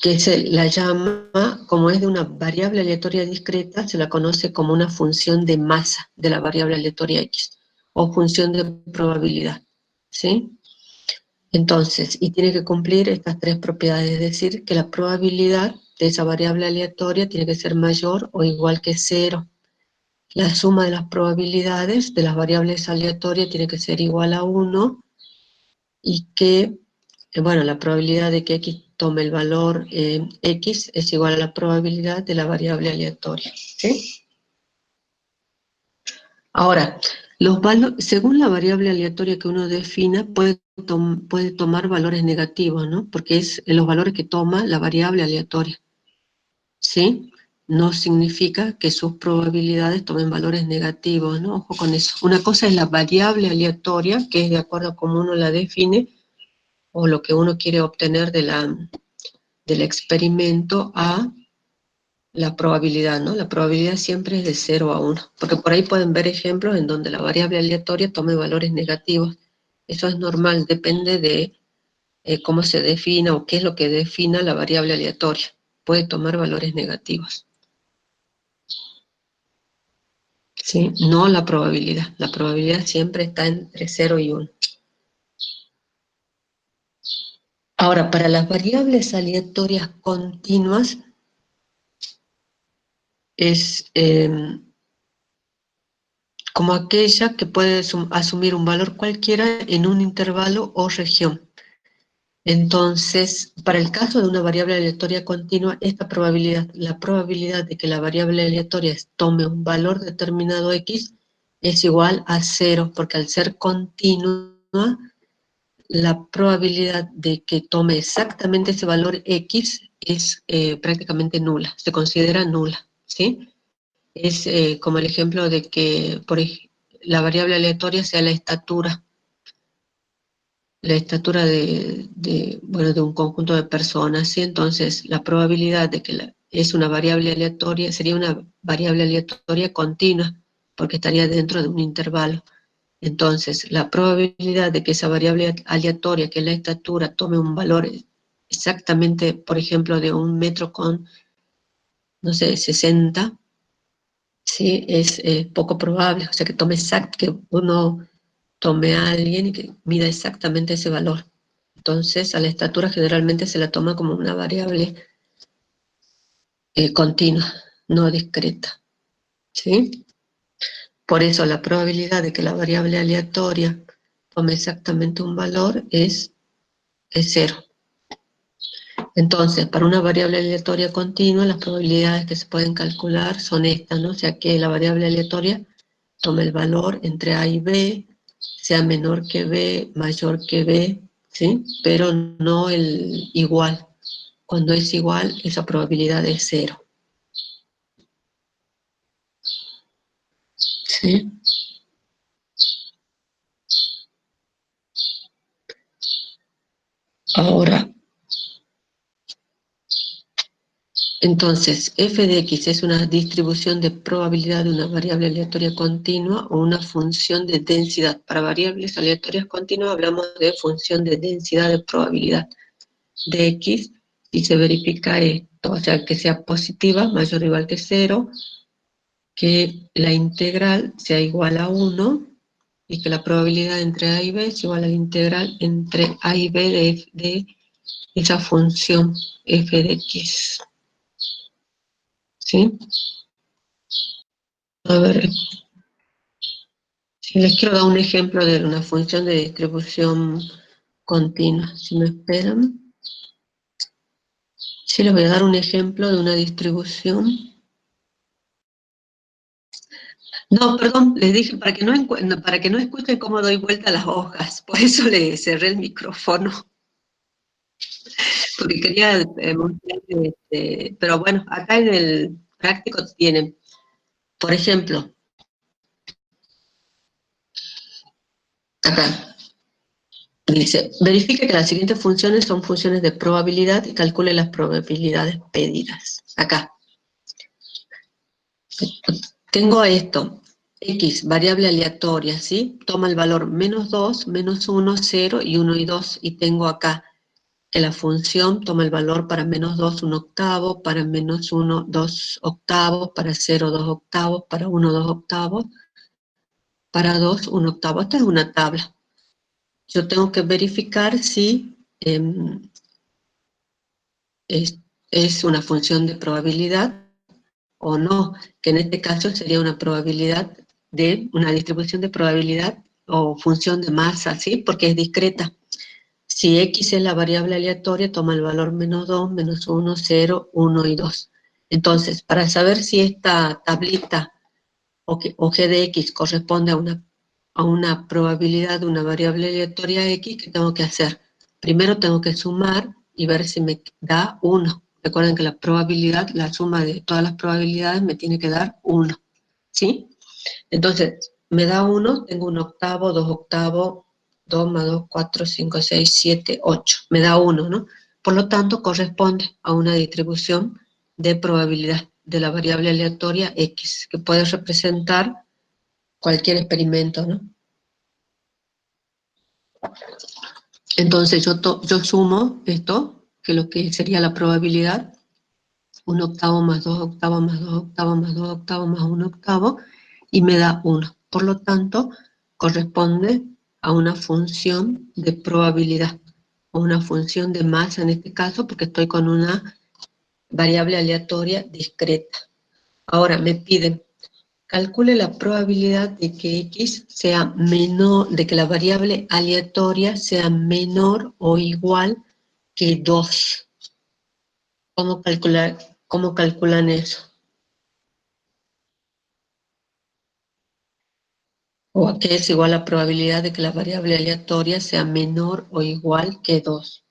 que se la llama, como es de una variable aleatoria discreta, se la conoce como una función de masa de la variable aleatoria x, o función de probabilidad, ¿sí? Entonces, y tiene que cumplir estas tres propiedades, es decir, que la probabilidad de esa variable aleatoria tiene que ser mayor o igual que 0. La suma de las probabilidades de las variables aleatorias tiene que ser igual a 1 y que, bueno, la probabilidad de que x tome el valor x es igual a la probabilidad de la variable aleatoria. ¿Sí? Ahora, según la variable aleatoria que uno defina, puede tomar valores negativos, ¿no? Porque es los valores que toma la variable aleatoria. ¿Sí? No significa que sus probabilidades tomen valores negativos, ¿no? Ojo con eso. Una cosa es la variable aleatoria, que es de acuerdo a cómo uno la define, o lo que uno quiere obtener del experimento, a la probabilidad, ¿no? La probabilidad siempre es de 0 a 1, porque por ahí pueden ver ejemplos en donde la variable aleatoria tome valores negativos. Eso es normal, depende de cómo se defina o qué es lo que defina la variable aleatoria. Puede tomar valores negativos. ¿Sí? No la probabilidad. La probabilidad siempre está entre 0 y 1. Ahora, para las variables aleatorias continuas, es como aquella que puede asumir un valor cualquiera en un intervalo o región. Entonces, para el caso de una variable aleatoria continua, esta probabilidad, la probabilidad de que la variable aleatoria tome un valor determinado x, es igual a 0, porque al ser continua, la probabilidad de que tome exactamente ese valor x es prácticamente nula, se considera nula, ¿sí? Es como el ejemplo de que la variable aleatoria sea la estatura. la estatura bueno, de un conjunto de personas, ¿sí? Entonces, la probabilidad de que es una variable aleatoria, sería una variable aleatoria continua, porque estaría dentro de un intervalo. Entonces, la probabilidad de que esa variable aleatoria, que es la estatura, tome un valor exactamente, por ejemplo, de 1 metro con, no sé, 60, ¿sí? Es poco probable. O sea, que uno tome a alguien y que mida exactamente ese valor. Entonces, a la estatura generalmente se la toma como una variable continua, no discreta, ¿sí? Por eso la probabilidad de que la variable aleatoria tome exactamente un valor es cero. Entonces, para una variable aleatoria continua, las probabilidades que se pueden calcular son estas, ¿no? O sea, que la variable aleatoria tome el valor entre A y B, sea menor que B, mayor que B, ¿sí? Pero no el igual. Cuando es igual, esa probabilidad es cero, ¿sí? Ahora, entonces, f de x es una distribución de probabilidad de una variable aleatoria continua o una función de densidad. Para variables aleatorias continuas hablamos de función de densidad de probabilidad de x y se verifica esto, o sea, que sea positiva, mayor o igual que cero, que la integral sea igual a 1 y que la probabilidad entre a y b es igual a la integral entre a y b de esa función f de x. ¿Sí? A ver, si les quiero dar un ejemplo de una función de distribución continua, si me esperan. Sí, les voy a dar un ejemplo de una distribución. No, perdón, les dije, para que no escuchen cómo doy vuelta a las hojas, por eso le cerré el micrófono, porque quería mostrarles, pero bueno, acá en el práctico tienen, por ejemplo, acá, dice, verifique que las siguientes funciones son funciones de probabilidad y calcule las probabilidades pedidas. Acá, tengo esto, x, variable aleatoria, ¿sí? Toma el valor -2, -1, 0 y 1 y 2, y tengo acá que la función toma el valor para -2, 1 octavo, para -1, 2 octavos, para 0, 2 octavos, para 1, 2 octavos, para 2, 1 octavo. Esta es una tabla. Yo tengo que verificar si es, es una función de probabilidad o no, que en este caso sería una probabilidad de una distribución de probabilidad o función de masa, ¿sí? Porque es discreta. Si x es la variable aleatoria, toma el valor -2, -1, 0, 1 y 2. Entonces, para saber si esta tablita o g de x corresponde a una probabilidad de una variable aleatoria x, ¿qué tengo que hacer? Primero tengo que sumar y ver si me da 1. Recuerden que la probabilidad, la suma de todas las probabilidades me tiene que dar 1, ¿sí? Entonces, me da 1, tengo 1 octavo, 2 octavos, 2 más 2, 4, 5, 6, 7, 8. Me da 1, ¿no? Por lo tanto, corresponde a una distribución de probabilidad de la variable aleatoria x, que puede representar cualquier experimento, ¿no? Entonces, yo sumo esto, que lo que sería la probabilidad, 1 octavo más 2 octavos más 2 octavos más 2 octavos más 1 octavo, y me da 1. Por lo tanto, corresponde a una función de probabilidad, o una función de masa en este caso, porque estoy con una variable aleatoria discreta. Ahora me piden, calcule la probabilidad de que x sea menor, de que la variable aleatoria sea menor o igual que 2. ¿Cómo calculan eso? O a qué es igual la probabilidad de que la variable aleatoria sea menor o igual que 2.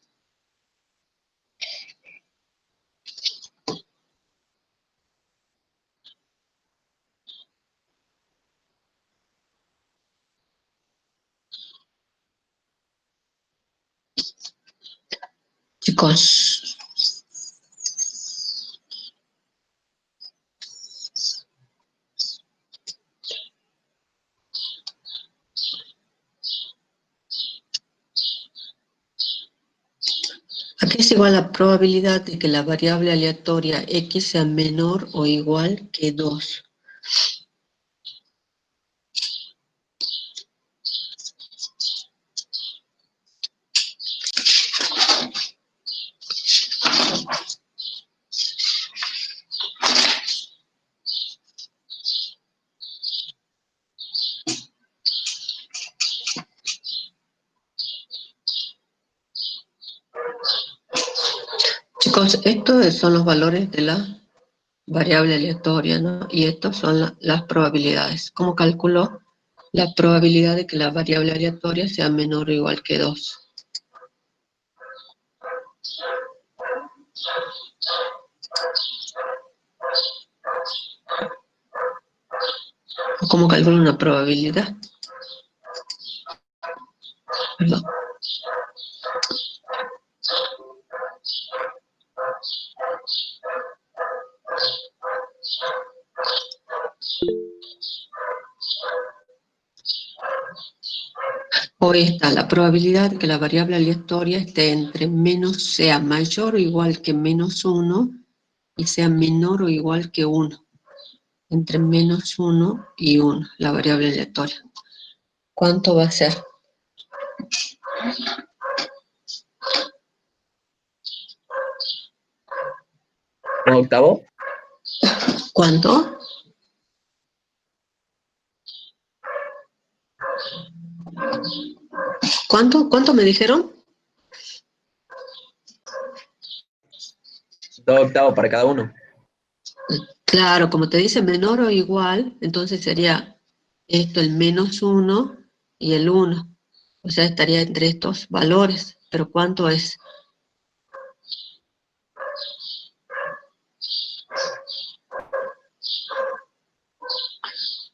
Chicos, aquí es igual la probabilidad de que la variable aleatoria x sea menor o igual que 2. Chicos, estos son los valores de la variable aleatoria, ¿no? Y estos son las probabilidades. ¿Cómo calculo la probabilidad de que la variable aleatoria sea menor o igual que 2? ¿O cómo calculo una probabilidad? Perdón. O esta, la probabilidad de que la variable aleatoria esté entre sea mayor o igual que menos 1 y sea menor o igual que 1. Entre menos 1 y 1, la variable aleatoria. ¿Cuánto va a ser? ¿Un octavo? ¿Cuánto? ¿Cuánto me dijeron? 2 octavos para cada uno. Claro, como te dice menor o igual, entonces sería esto el menos 1 y el 1. O sea, estaría entre estos valores. ¿Pero cuánto es?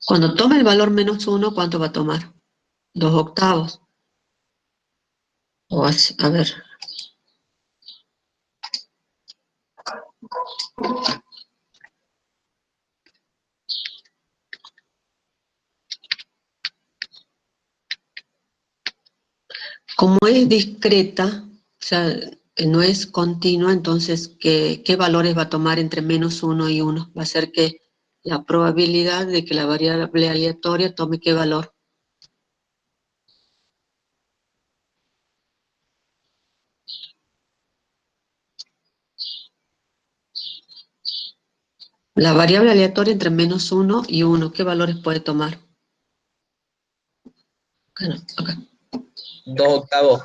Cuando tome el valor menos 1, ¿cuánto va a tomar? 2 octavos. O así, a ver. Como es discreta, o sea, no es continua, entonces, ¿qué valores va a tomar entre menos 1 y 1? Va a ser que la probabilidad de que la variable aleatoria tome ¿qué valor? La variable aleatoria entre menos 1 y 1, ¿qué valores puede tomar? Acá. 2 octavos.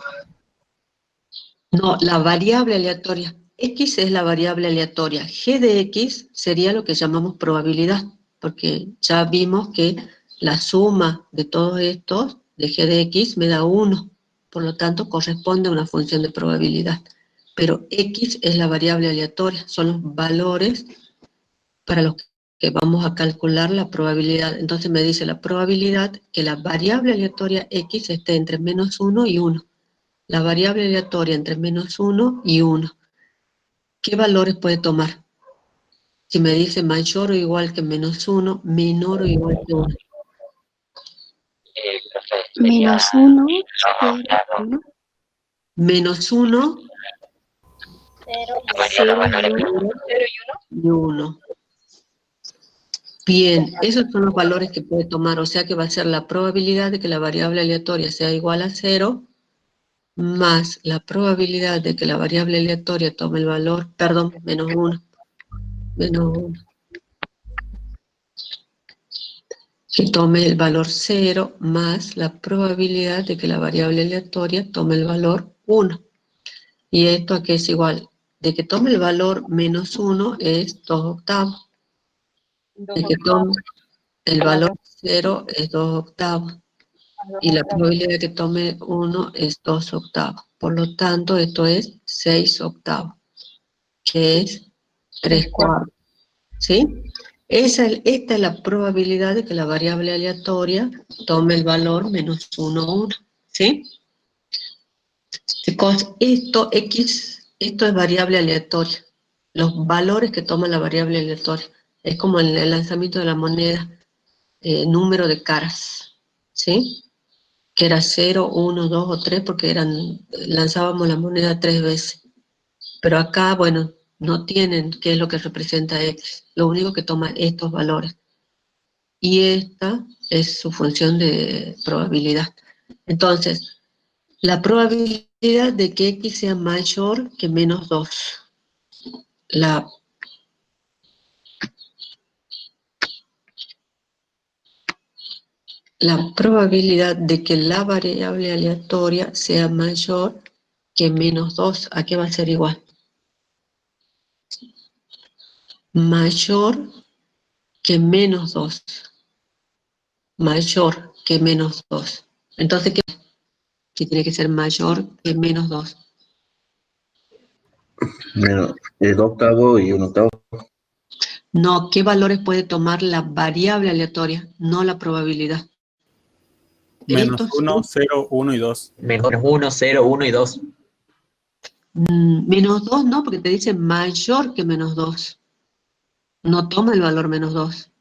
No, la variable aleatoria. X es la variable aleatoria. G de X sería lo que llamamos probabilidad, porque ya vimos que la suma de todos estos de G de X me da 1, por lo tanto corresponde a una función de probabilidad. Pero X es la variable aleatoria, son los valores para los que vamos a calcular la probabilidad. Entonces me dice la probabilidad que la variable aleatoria X esté entre menos 1 y 1. La variable aleatoria entre menos 1 y 1. ¿Qué valores puede tomar? Si me dice mayor o igual que menos 1, menor o igual que 1. Menos 1, 0, 1. Menos 1, 0 y 1. y 1. Bien, esos son los valores que puede tomar, o sea que va a ser la probabilidad de que la variable aleatoria sea igual a 0, más la probabilidad de que la variable aleatoria tome el valor, perdón, menos 1. Menos 1. Que tome el valor 0 más la probabilidad de que la variable aleatoria tome el valor 1. ¿Y esto a qué es igual? De que tome el valor menos 1 es 2 octavos. De que tome el valor 0 es 2 octavos. Y la probabilidad de que tome 1 es 2 octavos. Por lo tanto, esto es 6 octavos, que es 3 cuartos. ¿Sí? Esta es la probabilidad de que la variable aleatoria tome el valor menos 1, 1. ¿Sí? Chicos, esto X esto es variable aleatoria. Los valores que toma la variable aleatoria. Es como en el lanzamiento de la moneda, número de caras, ¿sí? Que era 0, 1, 2 o 3 porque lanzábamos la moneda 3 veces. Pero acá, bueno, no tienen qué es lo que representa X. Lo único que toma estos valores. Y esta es su función de probabilidad. Entonces, la probabilidad de que X sea mayor que menos 2. La probabilidad de que la variable aleatoria sea mayor que menos 2, ¿a qué va a ser igual? Mayor que menos 2. Mayor que menos 2. Entonces, ¿qué? Si tiene que ser mayor que menos 2. Menos 2 octavos y 1 octavo. No, ¿qué valores puede tomar la variable aleatoria? No la probabilidad. Menos Esto 1, sí. 0, 1 y 2. Menos 1, 0, 1 y 2. Menos 2 no, porque te dice mayor que menos 2. No toma el valor menos 2.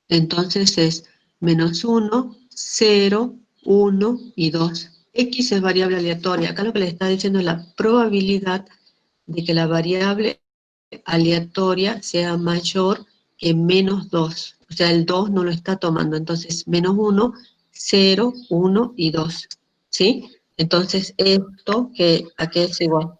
Entonces es menos 1, 0, 1 y 2. X es variable aleatoria. Acá lo que le está diciendo es la probabilidad de que la variable aleatoria sea mayor que menos 2. O sea, el 2 no lo está tomando. Entonces, menos 1, 0, 1 y 2. ¿Sí? Entonces, esto, ¿a qué es igual?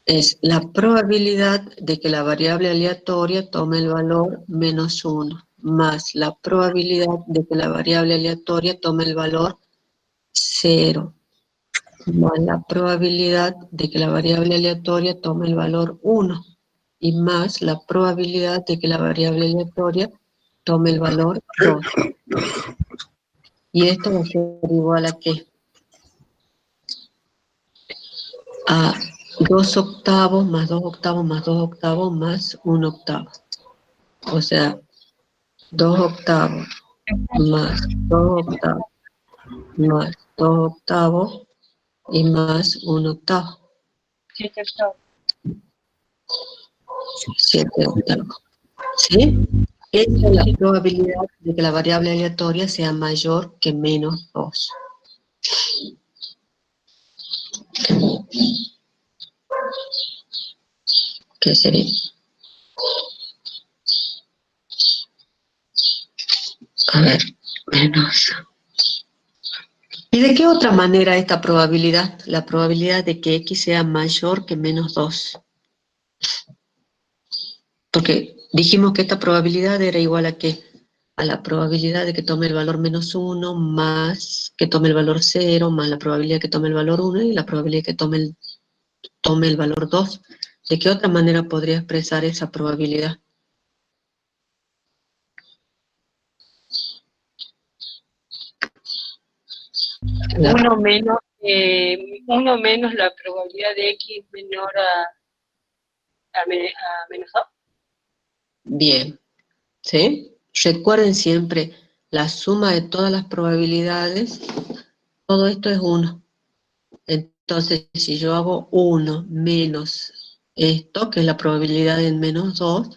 Es la probabilidad de que la variable aleatoria tome el valor menos 1, más la probabilidad de que la variable aleatoria tome el valor 0, más la probabilidad de que la variable aleatoria tome el valor 1, y más la probabilidad de que la variable aleatoria tome el valor 2. Y esto va a ser igual a ¿qué? A 2 octavos más 2 octavos más 2 octavos más 1 octavo. O sea, 2 octavos más 2 octavos más 2 octavos y más 1 octavo. 7 octavos. ¿Sí? Esta es la probabilidad de que la variable aleatoria sea mayor que menos 2. ¿Qué sería? A ver, menos. ¿Y de qué otra manera esta probabilidad? La probabilidad de que X sea mayor que menos 2. Porque dijimos que esta probabilidad era igual a ¿qué? A la probabilidad de que tome el valor menos 1 más que tome el valor 0 más la probabilidad de que tome el valor 1 y la probabilidad de que tome el valor 2. ¿De qué otra manera podría expresar esa probabilidad? Uno menos la probabilidad de X menor a menos 2. Bien, ¿sí? Recuerden siempre, la suma de todas las probabilidades, todo esto es 1. Entonces, si yo hago 1 menos esto, que es la probabilidad en menos 2,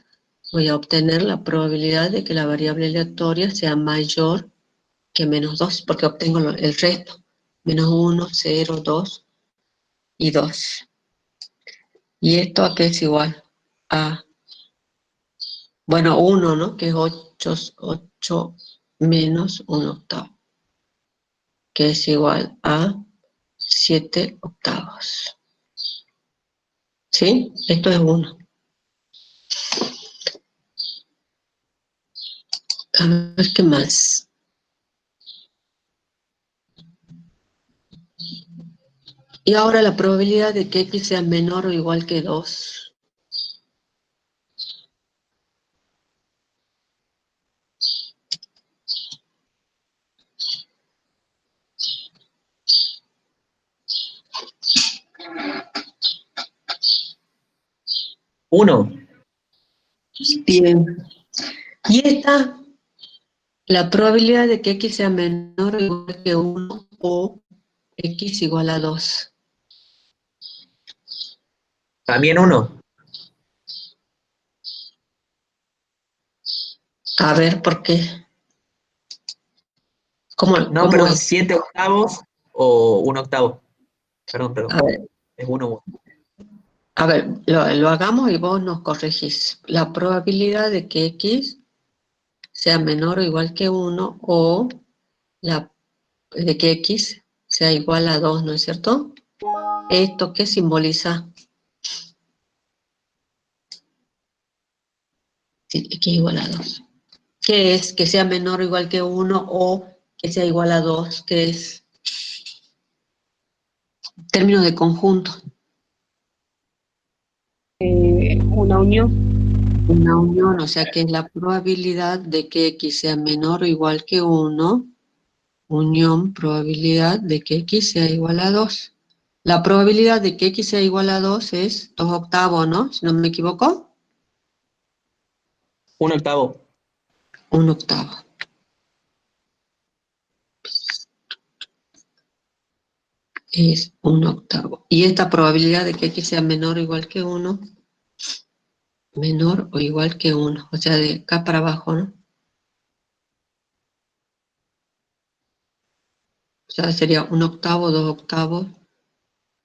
voy a obtener la probabilidad de que la variable aleatoria sea mayor que menos 2, porque obtengo el resto. Menos 1, 0, 2 y 2. ¿Y esto a qué es igual? A, bueno, 1, ¿no? Que es 8 menos 1 octavo, que es igual a 7 octavos. ¿Sí? Esto es 1. A ver, ¿qué más? Y ahora la probabilidad de que X sea menor o igual que 2. Uno. Bien. Y esta, la probabilidad de que x sea menor o igual que 1 o x igual a 2. También 1. A ver, ¿por qué? No, ¿Cómo perdón, es? 7 octavos o 1 octavo. Perdón. A ver, Es 1. lo hagamos y vos nos corregís. La probabilidad de que x sea menor o igual que 1 o la de que x sea igual a 2, ¿no es cierto? ¿Esto qué simboliza? Sí, x igual a 2. ¿Qué es? Que sea menor o igual que 1 o que sea igual a 2, que es término de conjunto. Una unión. Una unión, o sea que es la probabilidad de que x sea menor o igual que 1, unión, probabilidad de que x sea igual a 2. La probabilidad de que x sea igual a 2 es 2 octavos, ¿no? Si no me equivoco. 1 octavo. 1 octavo. Es 1 octavo. Y esta probabilidad de que x sea menor o igual que 1, menor o igual que 1, o sea, de acá para abajo, ¿no? O sea, sería 1 octavo, 2 octavos,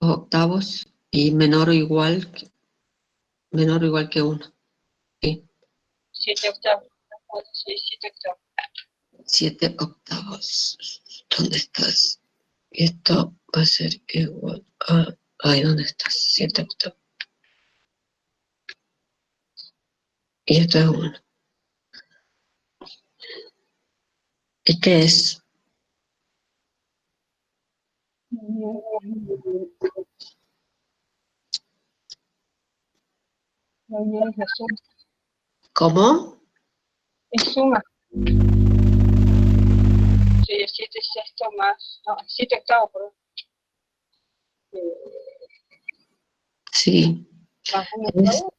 2 octavos y menor o igual que 1. ¿Sí? 7 octavos. 7 octavos. 7 octavos. ¿Dónde estás? Esto va a ser igual a... Ay, ¿dónde estás? 7 octavos. Y esto es 1. ¿Y qué es? La unión es la suma. ¿Cómo? Es suma. Sería 7 sextos más. No, 7 octavos, perdón. Sí. Más 1 Es, octavo.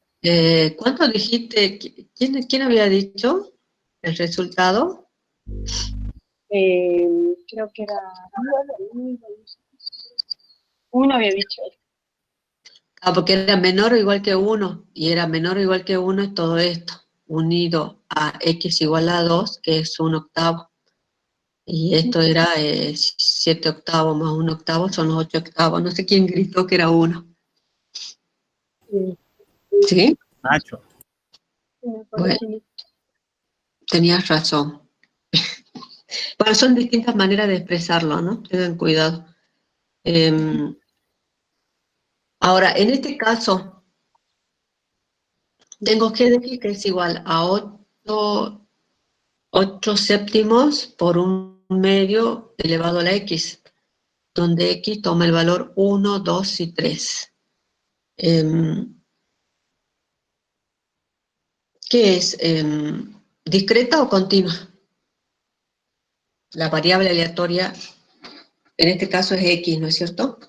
¿cuánto dijiste? ¿Quién había dicho el resultado? Creo que era. Uno había dicho. Ah, porque era menor o igual que 1. Y era menor o igual que 1 es todo esto. Unido a x igual a 2, que es 1 octavo. Y esto era 7 octavos más 1 octavo, son los 8 octavos. No sé quién gritó que era 1. ¿Sí? Nacho. Bueno, tenías razón. Bueno, son distintas maneras de expresarlo, ¿no? Tengan cuidado. Ahora, en este caso, tengo g de x que es igual a 8 séptimos por 1 medio elevado a la x, donde x toma el valor 1, 2 y 3. ¿Qué es? ¿Discreta o continua? La variable aleatoria, en este caso es x, ¿no es cierto?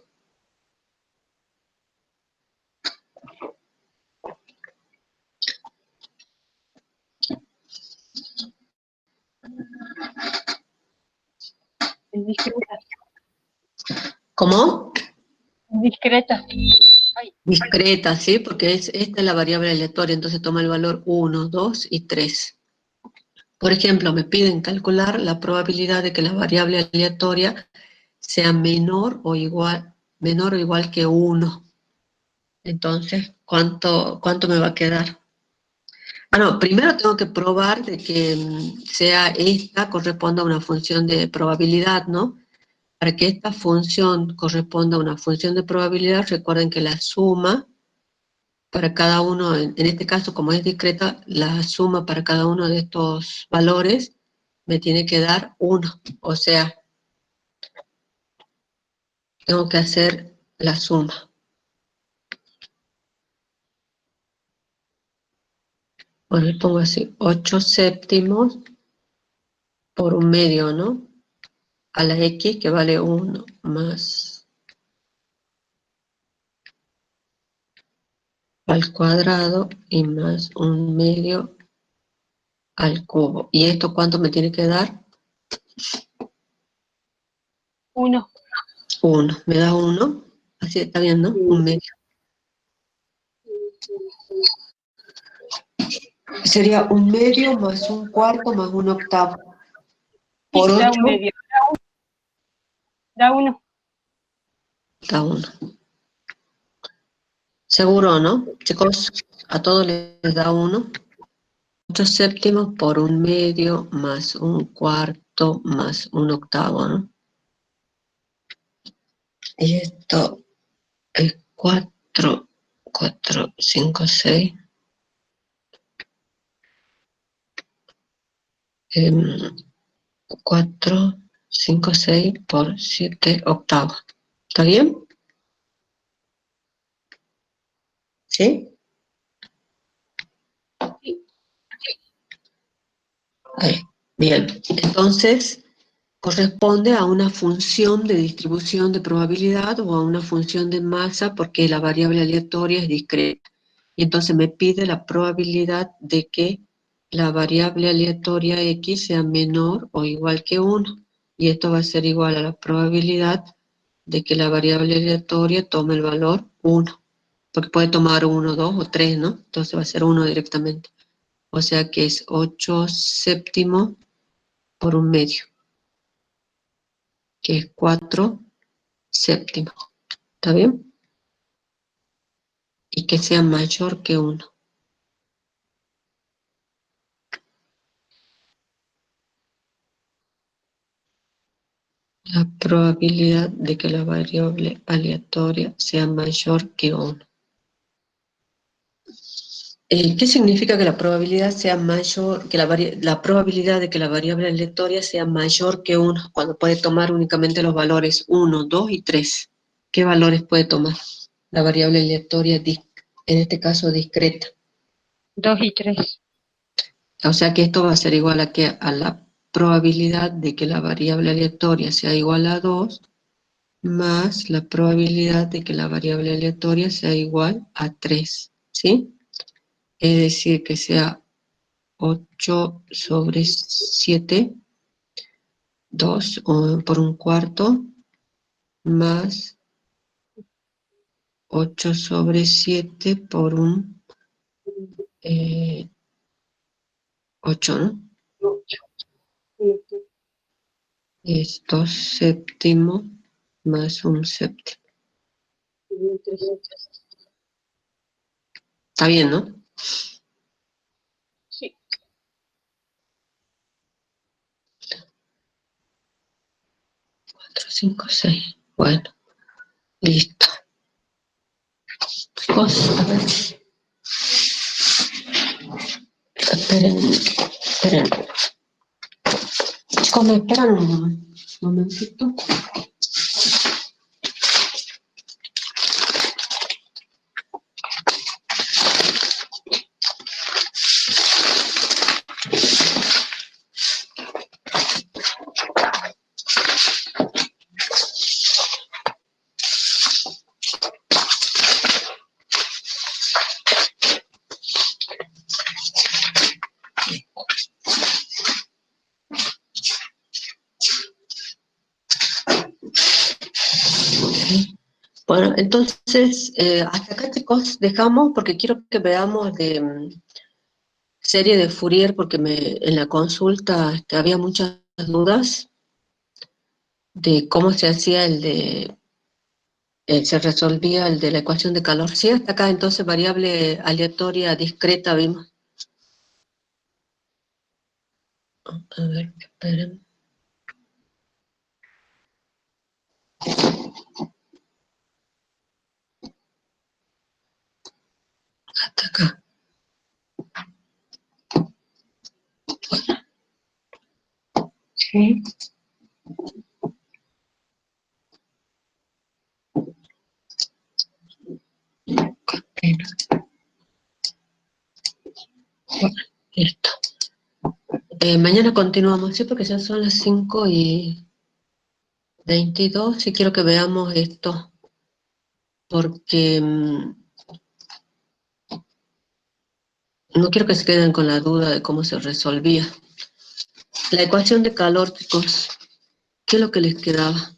Es discreta. ¿Cómo? Discreta. Ay, Discreta, ¿sí? Porque esta es la variable aleatoria, entonces toma el valor 1, 2 y 3. Por ejemplo, me piden calcular la probabilidad de que la variable aleatoria sea menor o igual que 1. Entonces, ¿cuánto me va a quedar? Ah, no, primero tengo que probar de que sea esta corresponda a una función de probabilidad, ¿no? Para que esta función corresponda a una función de probabilidad, recuerden que la suma para cada uno, en este caso como es discreta, la suma para cada uno de estos valores me tiene que dar 1. O sea, tengo que hacer la suma. Bueno, le pongo así, 8 séptimos por 1 medio, ¿no? A la x que vale 1 más al cuadrado y más 1 medio al cubo. ¿Y esto cuánto me tiene que dar? 1. 1. ¿Me da 1? Así está bien, ¿no? 1/2. Sería 1/2 más 1/4 más 1/8. Por Da 8 un medio. Da 1. da 1. Seguro, ¿no? Chicos, a todos les da 1. 8 séptimos por 1/2 más 1/4 más 1/8, ¿no? Y esto es 4, 4, 5, 6. 4, 5, 6 por 7/8. ¿Está bien? ¿Sí? Ahí. Bien. Entonces, corresponde a una función de distribución de probabilidad o a una función de masa porque la variable aleatoria es discreta. Y entonces me pide la probabilidad de que la variable aleatoria x sea menor o igual que 1. Y esto va a ser igual a la probabilidad de que la variable aleatoria tome el valor 1. Porque puede tomar 1, 2 o 3, ¿no? Entonces va a ser 1 directamente. O sea que es 8 séptimos por 1/2, que es 4 séptimos. ¿Está bien? Y que sea mayor que 1. La probabilidad de que la variable aleatoria sea mayor que 1. ¿Qué significa que la probabilidad sea mayor, que la probabilidad de que la variable aleatoria sea mayor que 1, cuando puede tomar únicamente los valores 1, 2 y 3? ¿Qué valores puede tomar la variable aleatoria, en este caso discreta? 2 y 3. O sea que esto va a ser igual a, a la probabilidad de que la variable aleatoria sea igual a 2 más la probabilidad de que la variable aleatoria sea igual a 3, ¿sí? Es decir, que sea 8 sobre 7, 2 por 1/4, más 8 sobre 7 por 8, ¿no? 8. Es 2 séptimos más 1 séptimo. Está bien, ¿no? Sí. 4, 5, 6. Bueno, listo. Chicos, a ver. Esperen. Chicos, ¿me esperan un momentito? Bueno, entonces, hasta acá, chicos, dejamos porque quiero que veamos de serie de Fourier porque en la consulta había muchas dudas de cómo se hacía se resolvía el de la ecuación de calor. Sí, hasta acá, entonces, variable aleatoria discreta vimos. A ver, esperen. Hasta acá. Sí. Bueno, listo. Mañana continuamos, ¿sí? Porque ya son las 5:22 y quiero que veamos esto, porque no quiero que se queden con la duda de cómo se resolvía. La ecuación de calor, chicos, ¿qué es lo que les quedaba?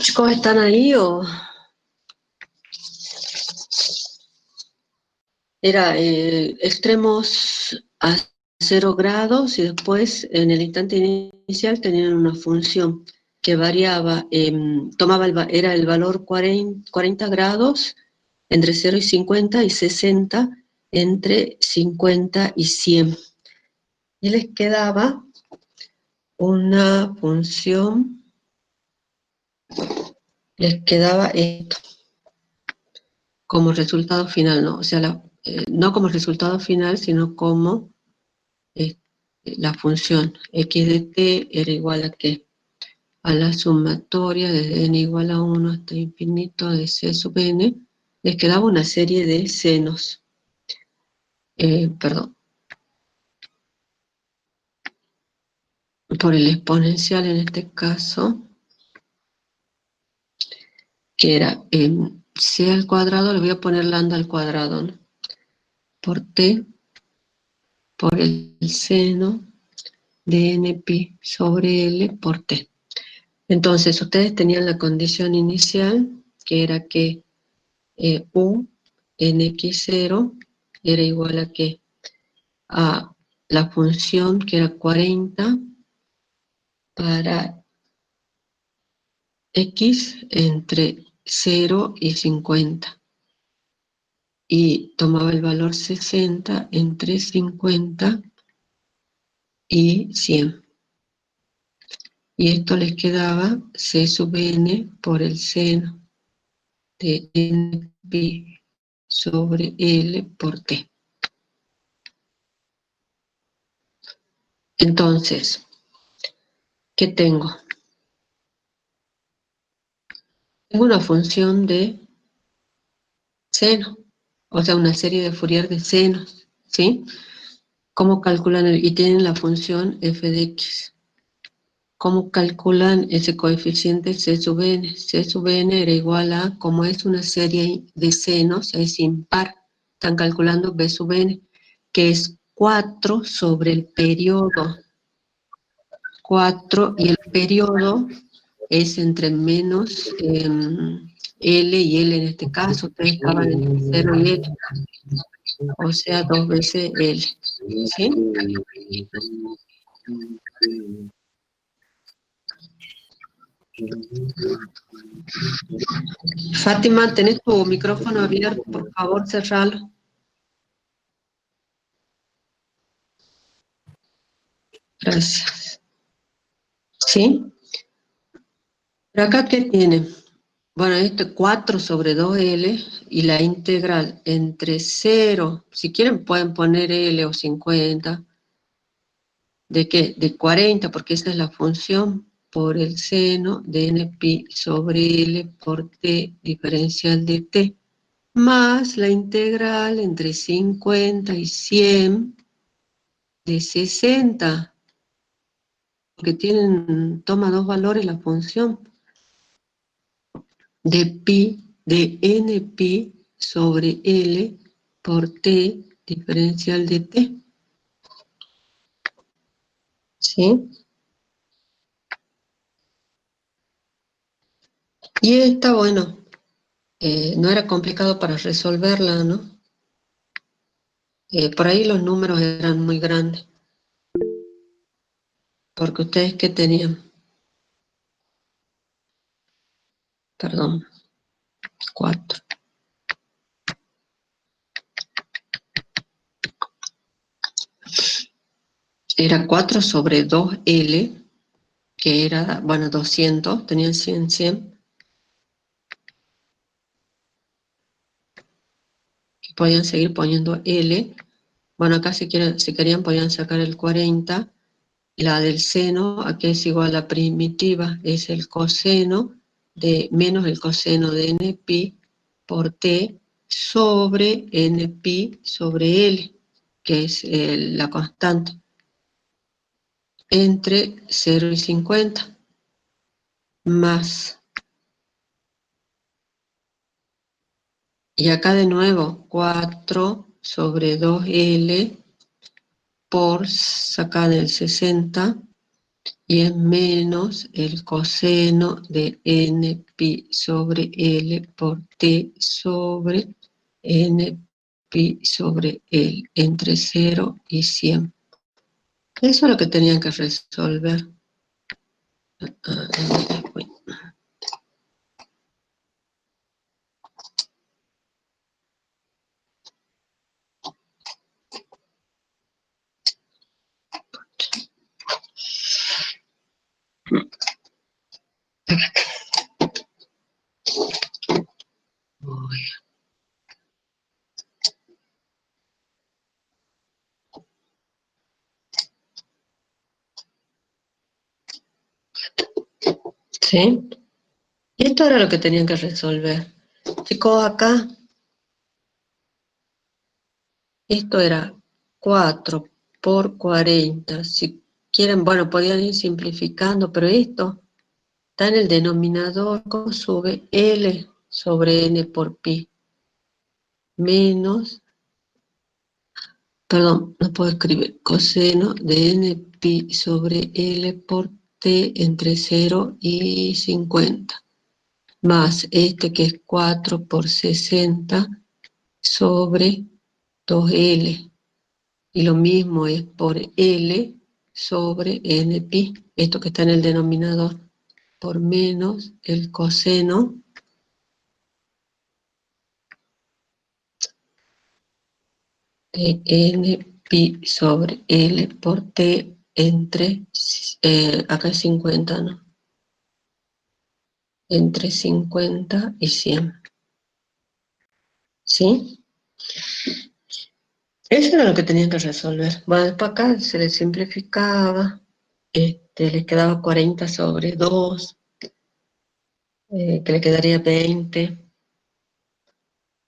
Chicos, ¿están ahí o...? Era extremos a 0 grados y después en el instante inicial tenían una función que variaba, era el valor 40 grados entre 0 y 50 y 60 entre 50 y 100. Y les quedaba una función, les quedaba esto como resultado final, ¿no? O sea, no como resultado final, sino como la función x de t era igual a ¿qué? A la sumatoria desde n igual a 1 hasta infinito de c sub n, les quedaba una serie de senos. Por el exponencial en este caso, que era c al cuadrado, le voy a poner lambda al cuadrado, ¿no? Por t, por el seno de npi sobre l por t. Entonces, ustedes tenían la condición inicial, que era que u en x0 era igual a ¿qué? A la función que era 40 para x entre 0 y 50. Y tomaba el valor 60 entre 50 y 100. Y esto les quedaba c sub n por el seno de npi sobre L por T. Entonces, ¿qué tengo? Tengo una función de seno, o sea, una serie de Fourier de senos, ¿sí? ¿Cómo calculan? Y tienen la función f de x. ¿Cómo calculan ese coeficiente c sub n? C sub n era igual a, como es una serie de senos, es impar, están calculando b sub n, que es 4 sobre el periodo. 4, y el periodo es entre menos L y L en este caso, ustedes estaban entre 0 y L, o sea, 2 veces L, ¿sí? Fátima, ¿tenés tu micrófono abierto? Por favor, cerralo. Gracias. ¿Sí? Pero acá, ¿qué tiene? Bueno, esto 4 sobre 2L y la integral entre 0, si quieren pueden poner L o 50, ¿de qué? De 40, porque esa es la función, por el seno de npi sobre L por t diferencial de t, más la integral entre 50 y 100 de 60, porque toma dos valores la función, de npi sobre L por t diferencial de t. ¿sí? Y esta, bueno, no era complicado para resolverla, ¿no? Por ahí los números eran muy grandes, porque ustedes ¿qué tenían? Perdón, 4. Era 4 sobre 2L, que era, bueno, 200, tenían 100, 100. Que podían seguir poniendo L. Bueno, acá si querían podían sacar el 40. La del seno, aquí es igual a la primitiva, es el coseno de menos el coseno de npi por t sobre npi sobre L, que es la constante, entre 0 y 50, más, y acá de nuevo, 4 sobre 2L por sacar el 60, y es menos el coseno de npi sobre L por t sobre npi sobre L, entre 0 y 100. Eso es lo que tenían que resolver. ¿Sí? Y esto era lo que tenían que resolver. Chicos, acá, esto era 4 por 40. Si quieren, bueno, podían ir simplificando, pero esto está en el denominador, ¿cómo sube? L sobre n por pi, menos, perdón, no puedo escribir, coseno de n pi sobre L por t entre 0 y 50, más este que es 4 por 60 sobre 2L, y lo mismo es por L sobre n pi, esto que está en el denominador, por menos el coseno de n pi sobre L por t entre, acá es 50, ¿no? Entre 50 y 100. ¿Sí? Eso era lo que tenían que resolver. Bueno, después acá se les simplificaba, les quedaba 40 sobre 2, que le quedaría 20.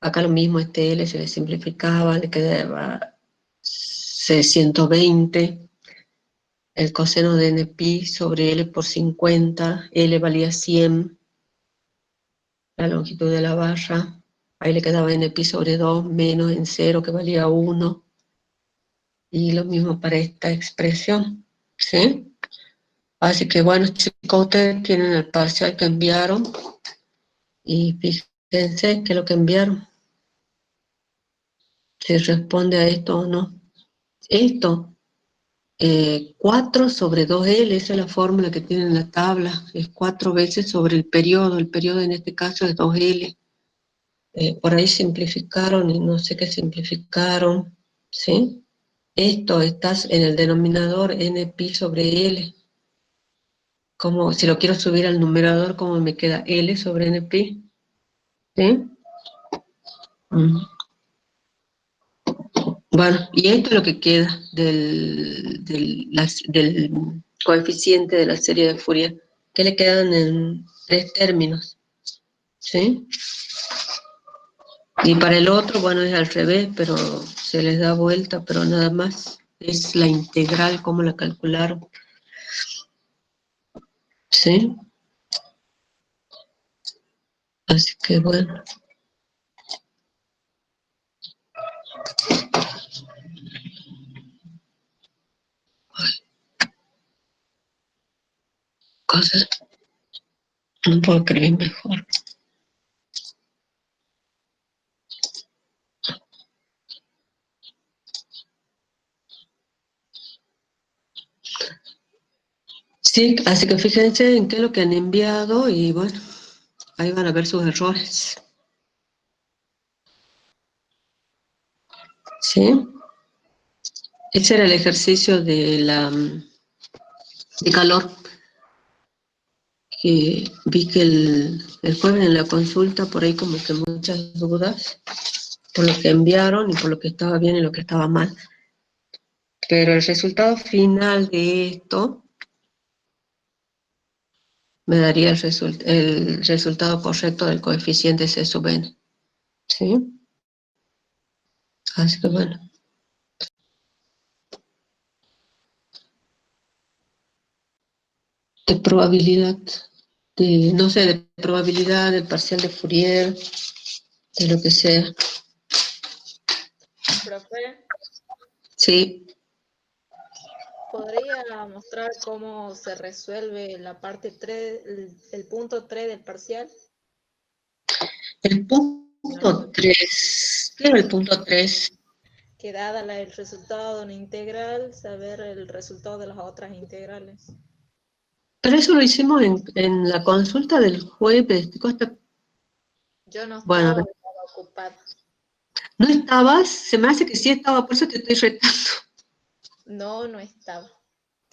Acá lo mismo, L se le simplificaba, le quedaba 620. El coseno de npi sobre L por 50, L valía 100, la longitud de la barra, ahí le quedaba npi sobre 2 menos en 0 que valía 1, y lo mismo para esta expresión, ¿sí? Así que bueno, chicos, ustedes tienen el parcial que enviaron, y fíjense que lo que enviaron, si responde a esto o no. Esto, 4 sobre 2L, esa es la fórmula que tiene en la tabla, es 4 veces sobre el periodo en este caso es 2L. Por ahí simplificaron y no sé qué simplificaron, ¿sí? Esto está en el denominador npi sobre L. Como si lo quiero subir al numerador, ¿cómo me queda? L sobre npi, ¿sí? Bueno, y esto es lo que queda del coeficiente de la serie de Fourier, que le quedan en 3 términos, ¿sí? Y para el otro, bueno, es al revés, pero se les da vuelta, pero nada más. Es la integral, cómo la calcularon, ¿sí? Así que bueno. Cosas, no puedo escribir mejor. Sí, así que fíjense en qué es lo que han enviado y bueno, ahí van a ver sus errores. ¿Sí? Ese era el ejercicio de calor, que vi que el jueves en la consulta por ahí como que muchas dudas por lo que enviaron y por lo que estaba bien y lo que estaba mal. Pero el resultado final de esto me daría el resultado correcto del coeficiente C sub n. ¿Sí? Así que bueno. De probabilidad, no sé, de probabilidad, del parcial de Fourier, de lo que sea. Profe, Sí, ¿podría mostrar cómo se resuelve la parte 3, el punto 3 del parcial? el punto 3. ¿Qué era el punto 3? Que dada el resultado de una integral, saber el resultado de las otras integrales. Pero eso lo hicimos en la consulta del jueves. Yo no Bueno, a estaba, ver, estaba ocupada. ¿no estabas? Se me hace que sí estaba, por eso te estoy retando. No, no estaba.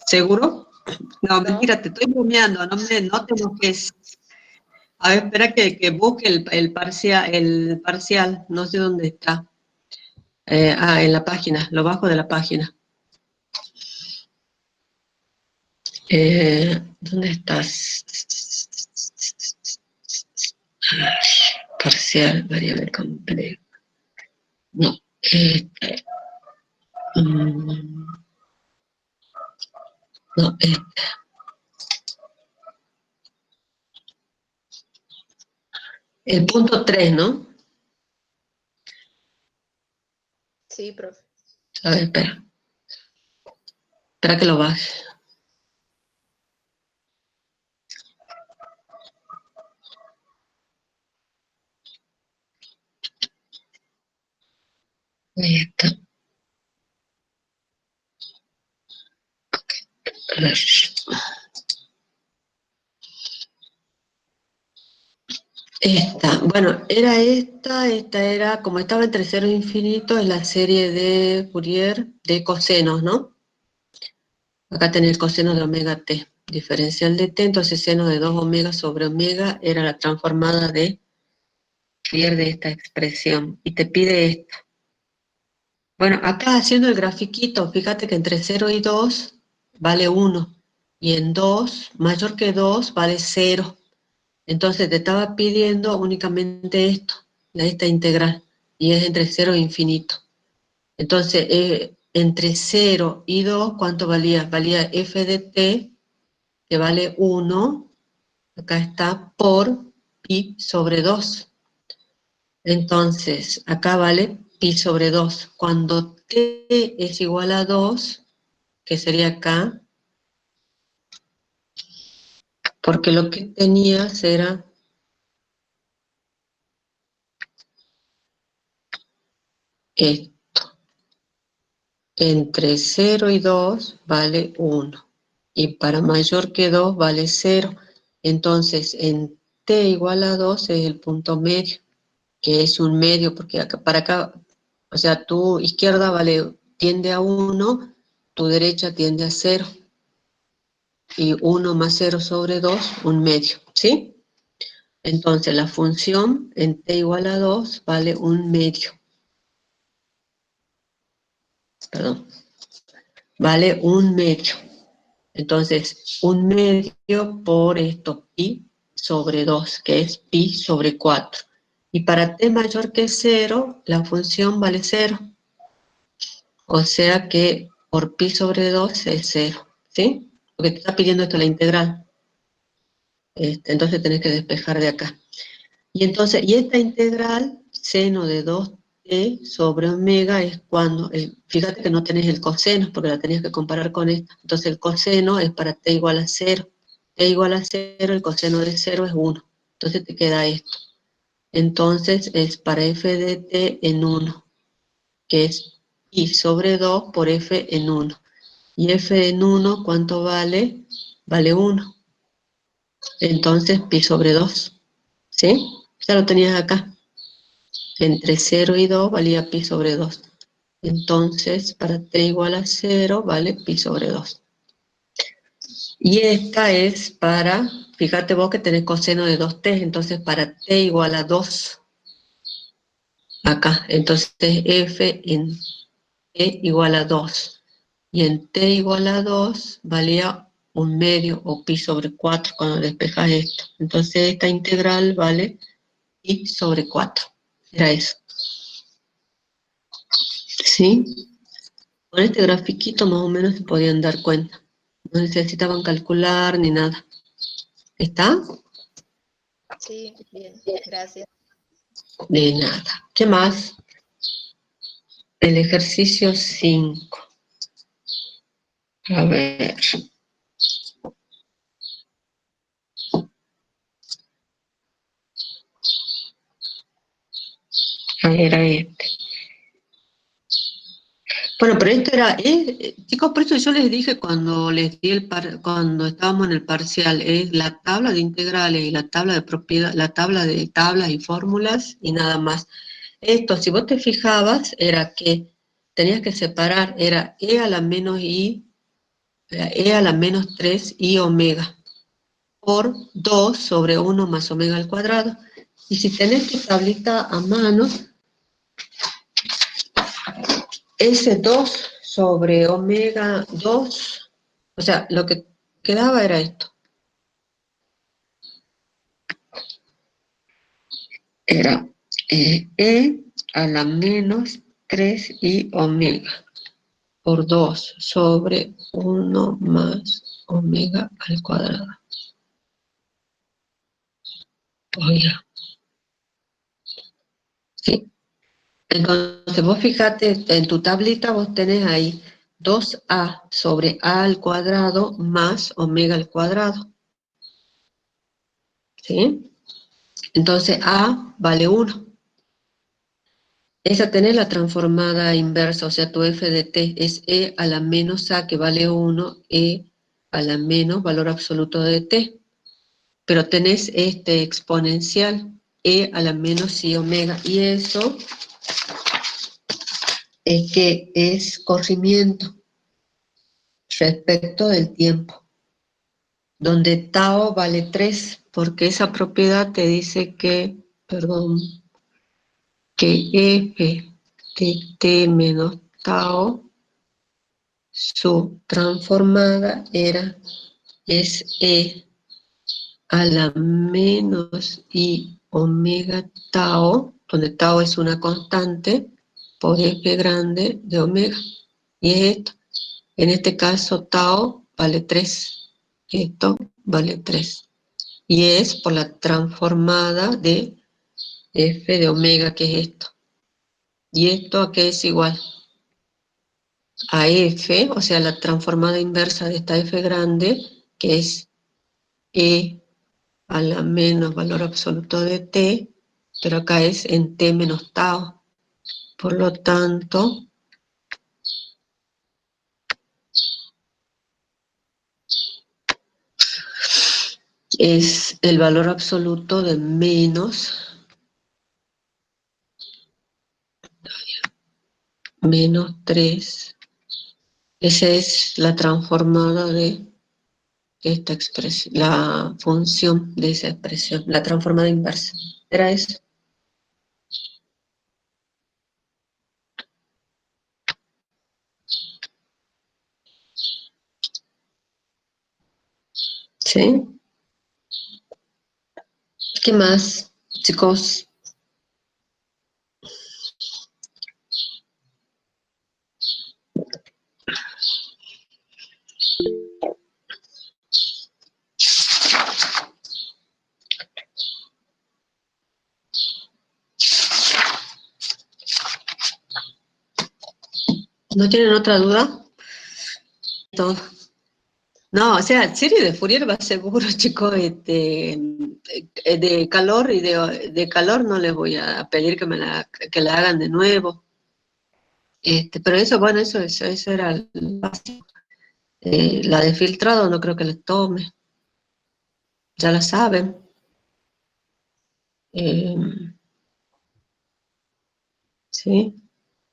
¿Seguro? No, No, mentira, te estoy bromeando, no te enojes. A ver, espera que busque el parcial, no sé dónde está. En la página, lo bajo de la página. ¿Dónde estás? Parcial, variable compleja. No, no, el punto 3, ¿no? sí, profe. A ver, espera. Espera que lo baje. Ahí está. A ver. Bueno, esta era, como estaba entre cero e infinito, es la serie de Fourier de cosenos, ¿no? Acá tenés el coseno de omega t, diferencial de t, entonces seno de 2 omega sobre omega era la transformada de Fourier de esta expresión, y te pide esto. Bueno, acá haciendo el grafiquito, fíjate que entre 0 y 2 vale 1, y en 2, mayor que 2, vale 0. Entonces te estaba pidiendo únicamente esto, esta integral, y es entre 0 e infinito. Entonces, entre 0 y 2, ¿cuánto valía? Valía f de t, que vale 1, acá está, por pi sobre 2. Entonces, acá vale pi sobre 2. Cuando t es igual a 2, que sería acá, porque lo que tenías era esto. Entre 0 y 2 vale 1. Y para mayor que 2 vale 0. Entonces, en t igual a 2 es el punto medio, que es un medio, porque acá, para acá, o sea, tu izquierda tiende a 1, tu derecha tiende a 0. Y 1 más 0 sobre 2, un medio, ¿sí? Entonces, la función en t igual a 2 vale un medio. Perdón. Vale un medio. Entonces, un medio por esto, pi sobre 2, que es pi sobre 4. Y para t mayor que 0, la función vale 0. O sea que por pi sobre 2 es 0, ¿sí? Porque te está pidiendo esto la integral. Entonces tenés que despejar de acá. Y entonces, y esta integral, seno de 2t sobre omega, es cuando, fíjate que no tenés el coseno, porque la tenías que comparar con esta. Entonces el coseno es para t igual a 0. t igual a 0, el coseno de 0 es 1. Entonces te queda esto. Entonces es para f de t en 1, que es pi sobre 2 por f en 1. Y f en 1, ¿cuánto vale? Vale 1. Entonces pi sobre 2. ¿Sí? Ya lo tenías acá. Entre 0 y 2 valía pi sobre 2. Entonces, para t igual a 0, vale pi sobre 2. Y esta es para, fíjate vos que tenés coseno de 2t, entonces para t igual a 2, acá, entonces f en t igual a 2. Y en t igual a 2 valía 1/2 o pi sobre 4 cuando despejas esto. Entonces esta integral vale pi sobre 4. Era eso. ¿Sí? Con este grafiquito más o menos se podían dar cuenta. No necesitaban calcular ni nada. ¿Está? Sí, bien, gracias. De nada. ¿Qué más? El ejercicio 5. A ver. Era este. Bueno, pero esto era, chicos, por eso yo les dije cuando les di cuando estábamos en el parcial, es la tabla de integrales y la tabla de propiedad, la tabla de tablas y fórmulas y nada más. Esto, si vos te fijabas, era que tenías que separar, era e a la menos i, e a la menos 3 i omega por 2 sobre 1 más omega al cuadrado. Y si tenés tu tablita a mano, ese 2 sobre omega 2, o sea, lo que quedaba era esto. Era e a la menos 3i omega por 2 sobre 1 más omega al cuadrado. Oiga. Sí. Entonces vos fíjate, en tu tablita vos tenés ahí 2a sobre a al cuadrado más omega al cuadrado. ¿Sí? Entonces a vale 1. Esa tenés la transformada inversa, o sea, tu f de t es e a la menos a que vale 1, e a la menos valor absoluto de t. Pero tenés este exponencial, e a la menos i omega, y eso es que es corrimiento respecto del tiempo, donde tau vale 3, porque esa propiedad te dice que, perdón, que f de t menos tau, su transformada es e a la menos i omega tau, donde tau es una constante, por f grande de omega. Y es esto. En este caso tau vale 3. Esto vale 3. Y es por la transformada de f de omega, que es esto. ¿Y esto a qué es igual? A f, o sea, la transformada inversa de esta f grande, que es e a la menos valor absoluto de t, pero acá es en t menos tau. Por lo tanto, es el valor absoluto de menos 3. Esa es la transformada de esta expresión, la función de esa expresión, la transformada inversa. ¿Era eso? ¿Sí? ¿Qué más, chicos? ¿No tienen otra duda? Todo. No, o sea, serie de Fourier va seguro, chicos, de calor y de calor no les voy a pedir que la hagan de nuevo. Pero eso, bueno, eso era el básico. La de filtrado no creo que la tome, ya la saben. Eh, ¿Sí?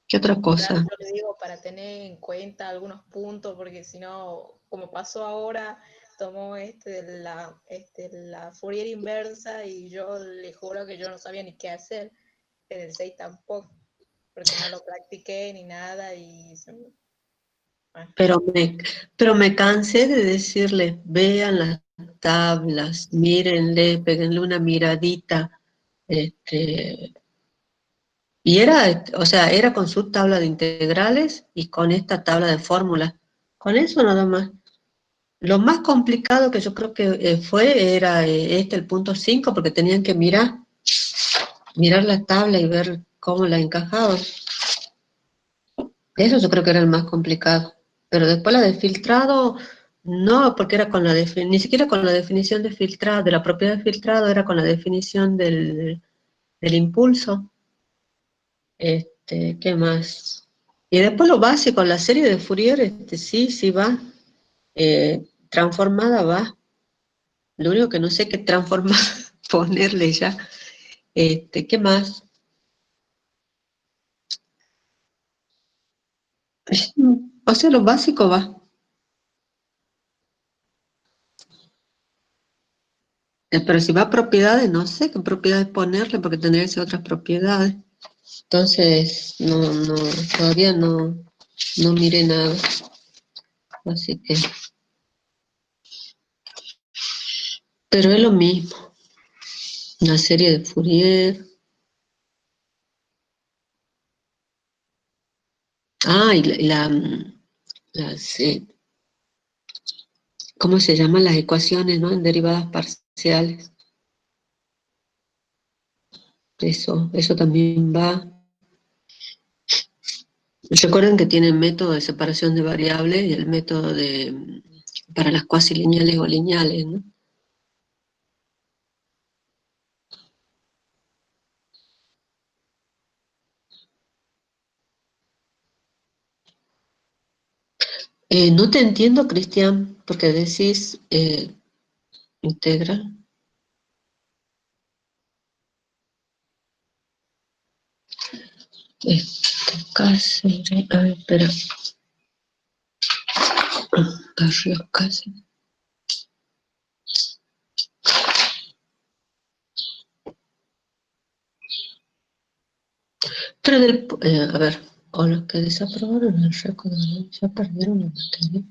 ¿Qué otra Claro, cosa? yo le digo para tener en cuenta algunos puntos, porque si no, como pasó ahora, tomó la Fourier inversa y yo le juro que yo no sabía ni qué hacer, en el 6 tampoco, porque no lo practiqué ni nada bueno, Pero me cansé de decirles, vean las tablas, mírenle, péguenle una miradita. Este, y era, o sea, era con su tabla de integrales y con esta tabla de fórmulas. Con eso nada más. Lo más complicado que yo creo que era el punto 5 porque tenían que mirar la tabla y ver cómo la encajaban. Eso yo creo que era el más complicado. Pero después la de filtrado, no, porque era ni siquiera con la definición de filtrado, de la propiedad de filtrado, era con la definición del impulso. ¿Qué más? Y después lo básico, la serie de Fourier, sí va. Transformada va. Lo único que no sé qué transformar, ponerle ya. ¿Qué más? O sea, lo básico va. Pero si va a propiedades, no sé qué propiedades ponerle, porque tendría que ser otras propiedades. Entonces, todavía no miré nada. Así que, pero es lo mismo. Una serie de Fourier. Ah, ¿cómo se llaman las ecuaciones, no? En derivadas parciales. Eso también va. Recuerden que tienen método de separación de variables y el método para las cuasi lineales o lineales, ¿no? No te entiendo, Cristian, porque decís integral. Casi, a ver, espera. Barrio casi. Pero a ver, o los que desaprobaron el récord, ya perdieron la materia.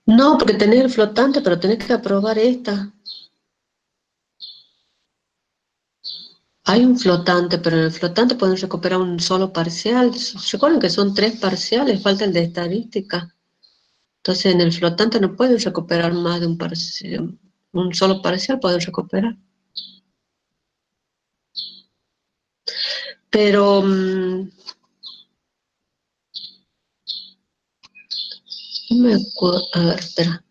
No, porque tenés el flotante, pero tenés que aprobar esta. Hay un flotante, pero en el flotante pueden recuperar un solo parcial. Recuerden que son 3 parciales, falta el de estadística. Entonces en el flotante no pueden recuperar más de un parcial. Un solo parcial pueden recuperar. Pero, no me acuerdo. A ver, espera.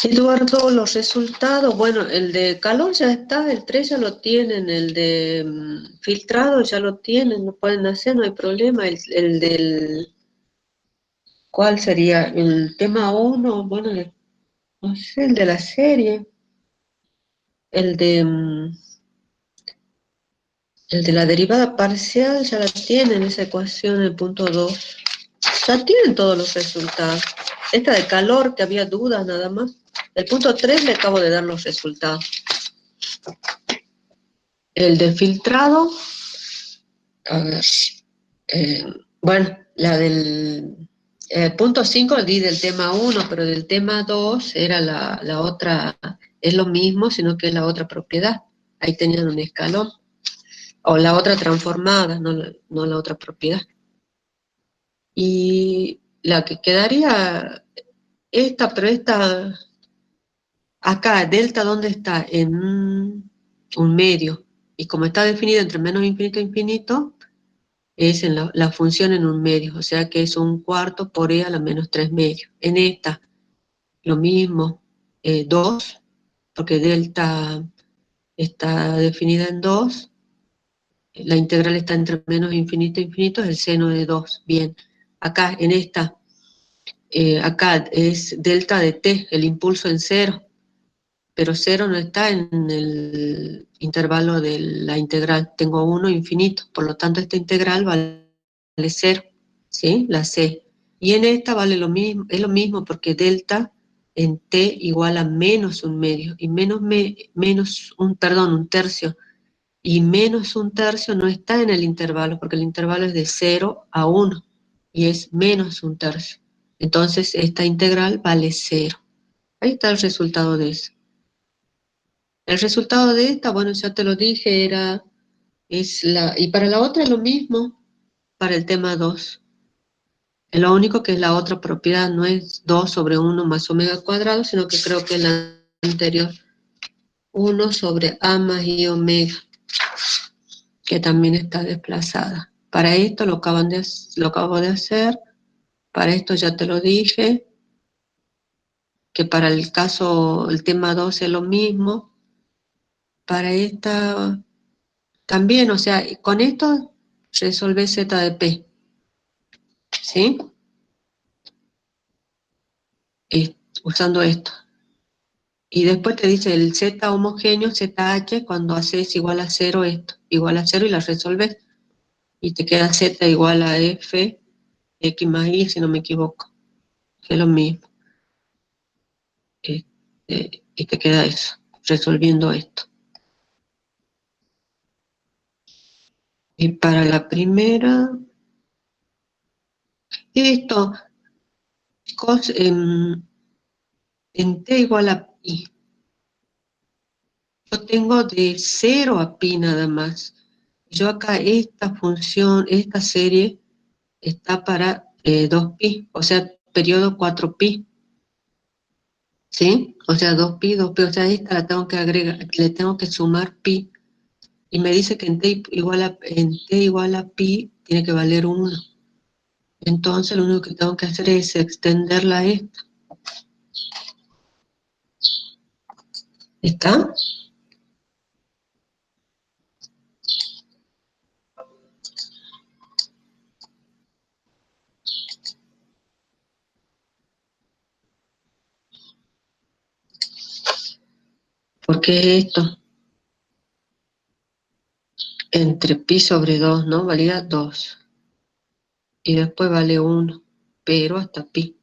Eduardo, los resultados, bueno, el de calor ya está, el 3 ya lo tienen, el de filtrado ya lo tienen, no pueden hacer, no hay problema. El del, ¿cuál sería? El tema 1, bueno, no sé, el de la serie, el de, el de la derivada parcial ya la tienen, esa ecuación, el punto 2. Ya tienen todos los resultados. Esta de calor, que había dudas nada más. El punto 3 le acabo de dar los resultados. El de filtrado, a ver, bueno, la del punto 5 di del tema 1, pero del tema 2 era la otra, es lo mismo, sino que es la otra propiedad. Ahí tenían un escalón. O la otra transformada, no la otra propiedad. Y la que quedaría, pero esta, acá, delta, ¿dónde está? En un medio. Y como está definido entre menos infinito e infinito, es en la función en un medio, o sea que es un cuarto por e a la menos 3 medios. En esta, lo mismo, 2, porque delta está definida en 2, la integral está entre menos infinito e infinito, es el seno de 2. Bien, acá en esta, acá es delta de t, el impulso en 0, pero 0 no está en el intervalo de la integral, tengo 1 infinito, por lo tanto esta integral vale 0, ¿sí? La c. Y en esta vale lo mismo, es lo mismo porque delta en t igual a menos un medio, y un tercio, y menos un tercio no está en el intervalo, porque el intervalo es de 0 a 1, y es menos un tercio. Entonces esta integral vale 0. Ahí está el resultado de eso. El resultado de esta, bueno, ya te lo dije, y para la otra es lo mismo, para el tema 2. Lo único que es la otra propiedad no es 2 sobre 1 más omega cuadrado, sino que creo que es la anterior, 1 sobre a más i omega, que también está desplazada. Para esto lo acabo de hacer, para esto ya te lo dije, que para el tema 2 es lo mismo, para esta también, o sea, con esto resolver z de p, ¿sí? Usando esto. Y después te dice el z homogéneo, zh, cuando haces igual a 0 esto, igual a 0 y la resolves. Y te queda z igual a f, x más y, si no me equivoco, que es lo mismo. Y te queda eso, resolviendo esto. Y para la primera, esto, en t igual a pi, yo tengo de 0 a pi nada más. Yo acá esta función, esta serie, está para 2pi, o sea, periodo 4pi. ¿Sí? O sea, 2pi, o sea, esta la tengo que agregar, le tengo que sumar pi. Y me dice que en t igual a pi tiene que valer 1. Entonces lo único que tengo que hacer es extenderla a esta. ¿Está? ¿Por qué esto? Entre pi sobre 2, ¿no? Valía 2. Y después vale 1, pero hasta pi.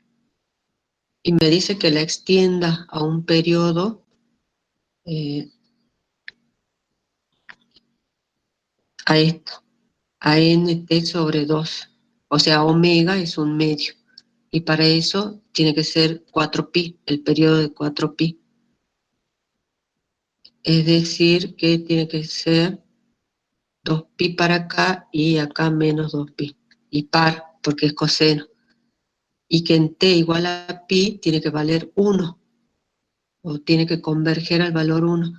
Y me dice que la extienda a un periodo a esto, a nt sobre 2. O sea, omega es un medio. Y para eso tiene que ser 4pi, el periodo de 4pi. Es decir, que tiene que ser 2pi para acá y acá menos 2pi. Y par, porque es coseno. Y que en t igual a pi tiene que valer 1. O tiene que converger al valor 1.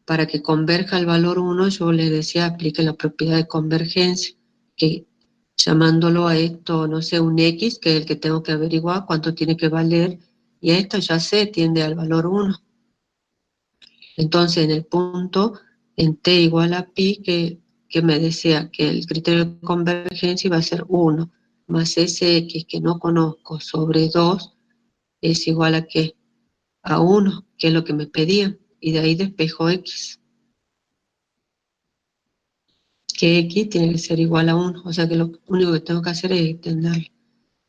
Para que converja al valor 1, yo les decía, aplique la propiedad de convergencia, que llamándolo a esto, no sé, un x, que es el que tengo que averiguar cuánto tiene que valer, y a esto ya sé, tiende al valor 1. Entonces, en el punto, en t igual a pi, que me decía que el criterio de convergencia iba a ser 1, más ese x que no conozco sobre 2, es igual a ¿qué? A 1, que es lo que me pedían, y de ahí despejo x. Que x tiene que ser igual a 1, o sea que lo único que tengo que hacer es extenderlo.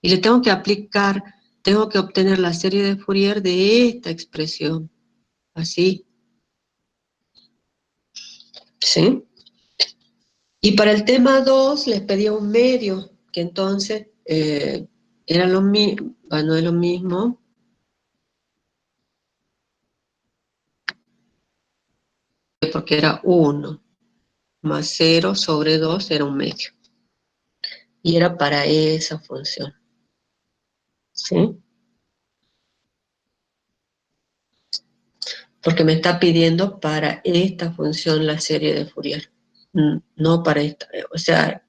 Y le tengo que aplicar, tengo que obtener la serie de Fourier de esta expresión, así. ¿Sí? Y para el tema 2 les pedía un medio, que entonces era lo mismo, bueno, es lo mismo, porque era 1 más 0 sobre 2 era un medio. Y era para esa función. ¿Sí? Porque me está pidiendo para esta función la serie de Fourier, no para esta. O sea,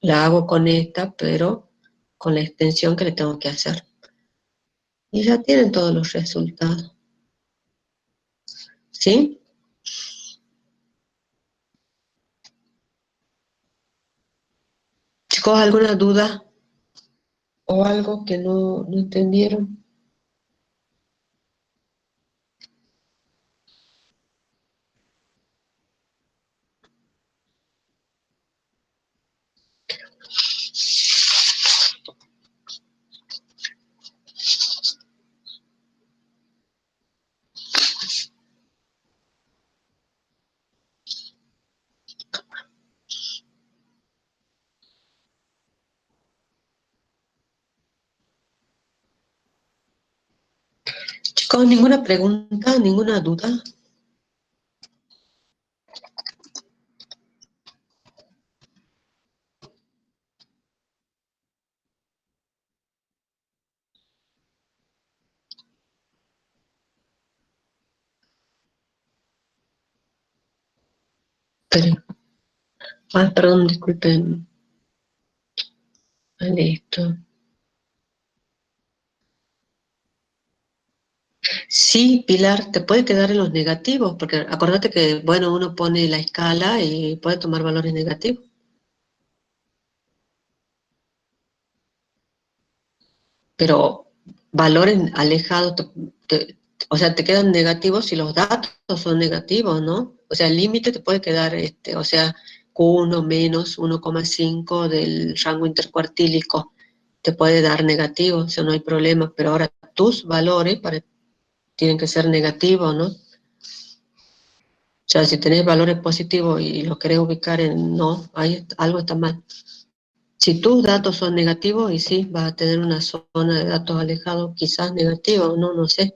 la hago con esta, pero con la extensión que le tengo que hacer. Y ya tienen todos los resultados. ¿Sí? Chicos, ¿alguna duda o algo que no entendieron? Chicos, ¿ninguna pregunta, ninguna duda? Pero, perdón, disculpen. Listo. Sí, Pilar, te puede quedar en los negativos, porque acordate que, bueno, uno pone la escala y puede tomar valores negativos. Pero valores alejados, o sea, te quedan negativos si los datos son negativos, ¿no? O sea, el límite te puede quedar, o sea, Q1 menos 1,5 del rango intercuartílico, te puede dar negativo, o sea, no hay problema, pero ahora tus valores tienen que ser negativos, ¿no? O sea, si tenés valores positivos y los querés ubicar en no, ahí algo está mal. Si tus datos son negativos, y sí, vas a tener una zona de datos alejados, quizás negativa, no sé.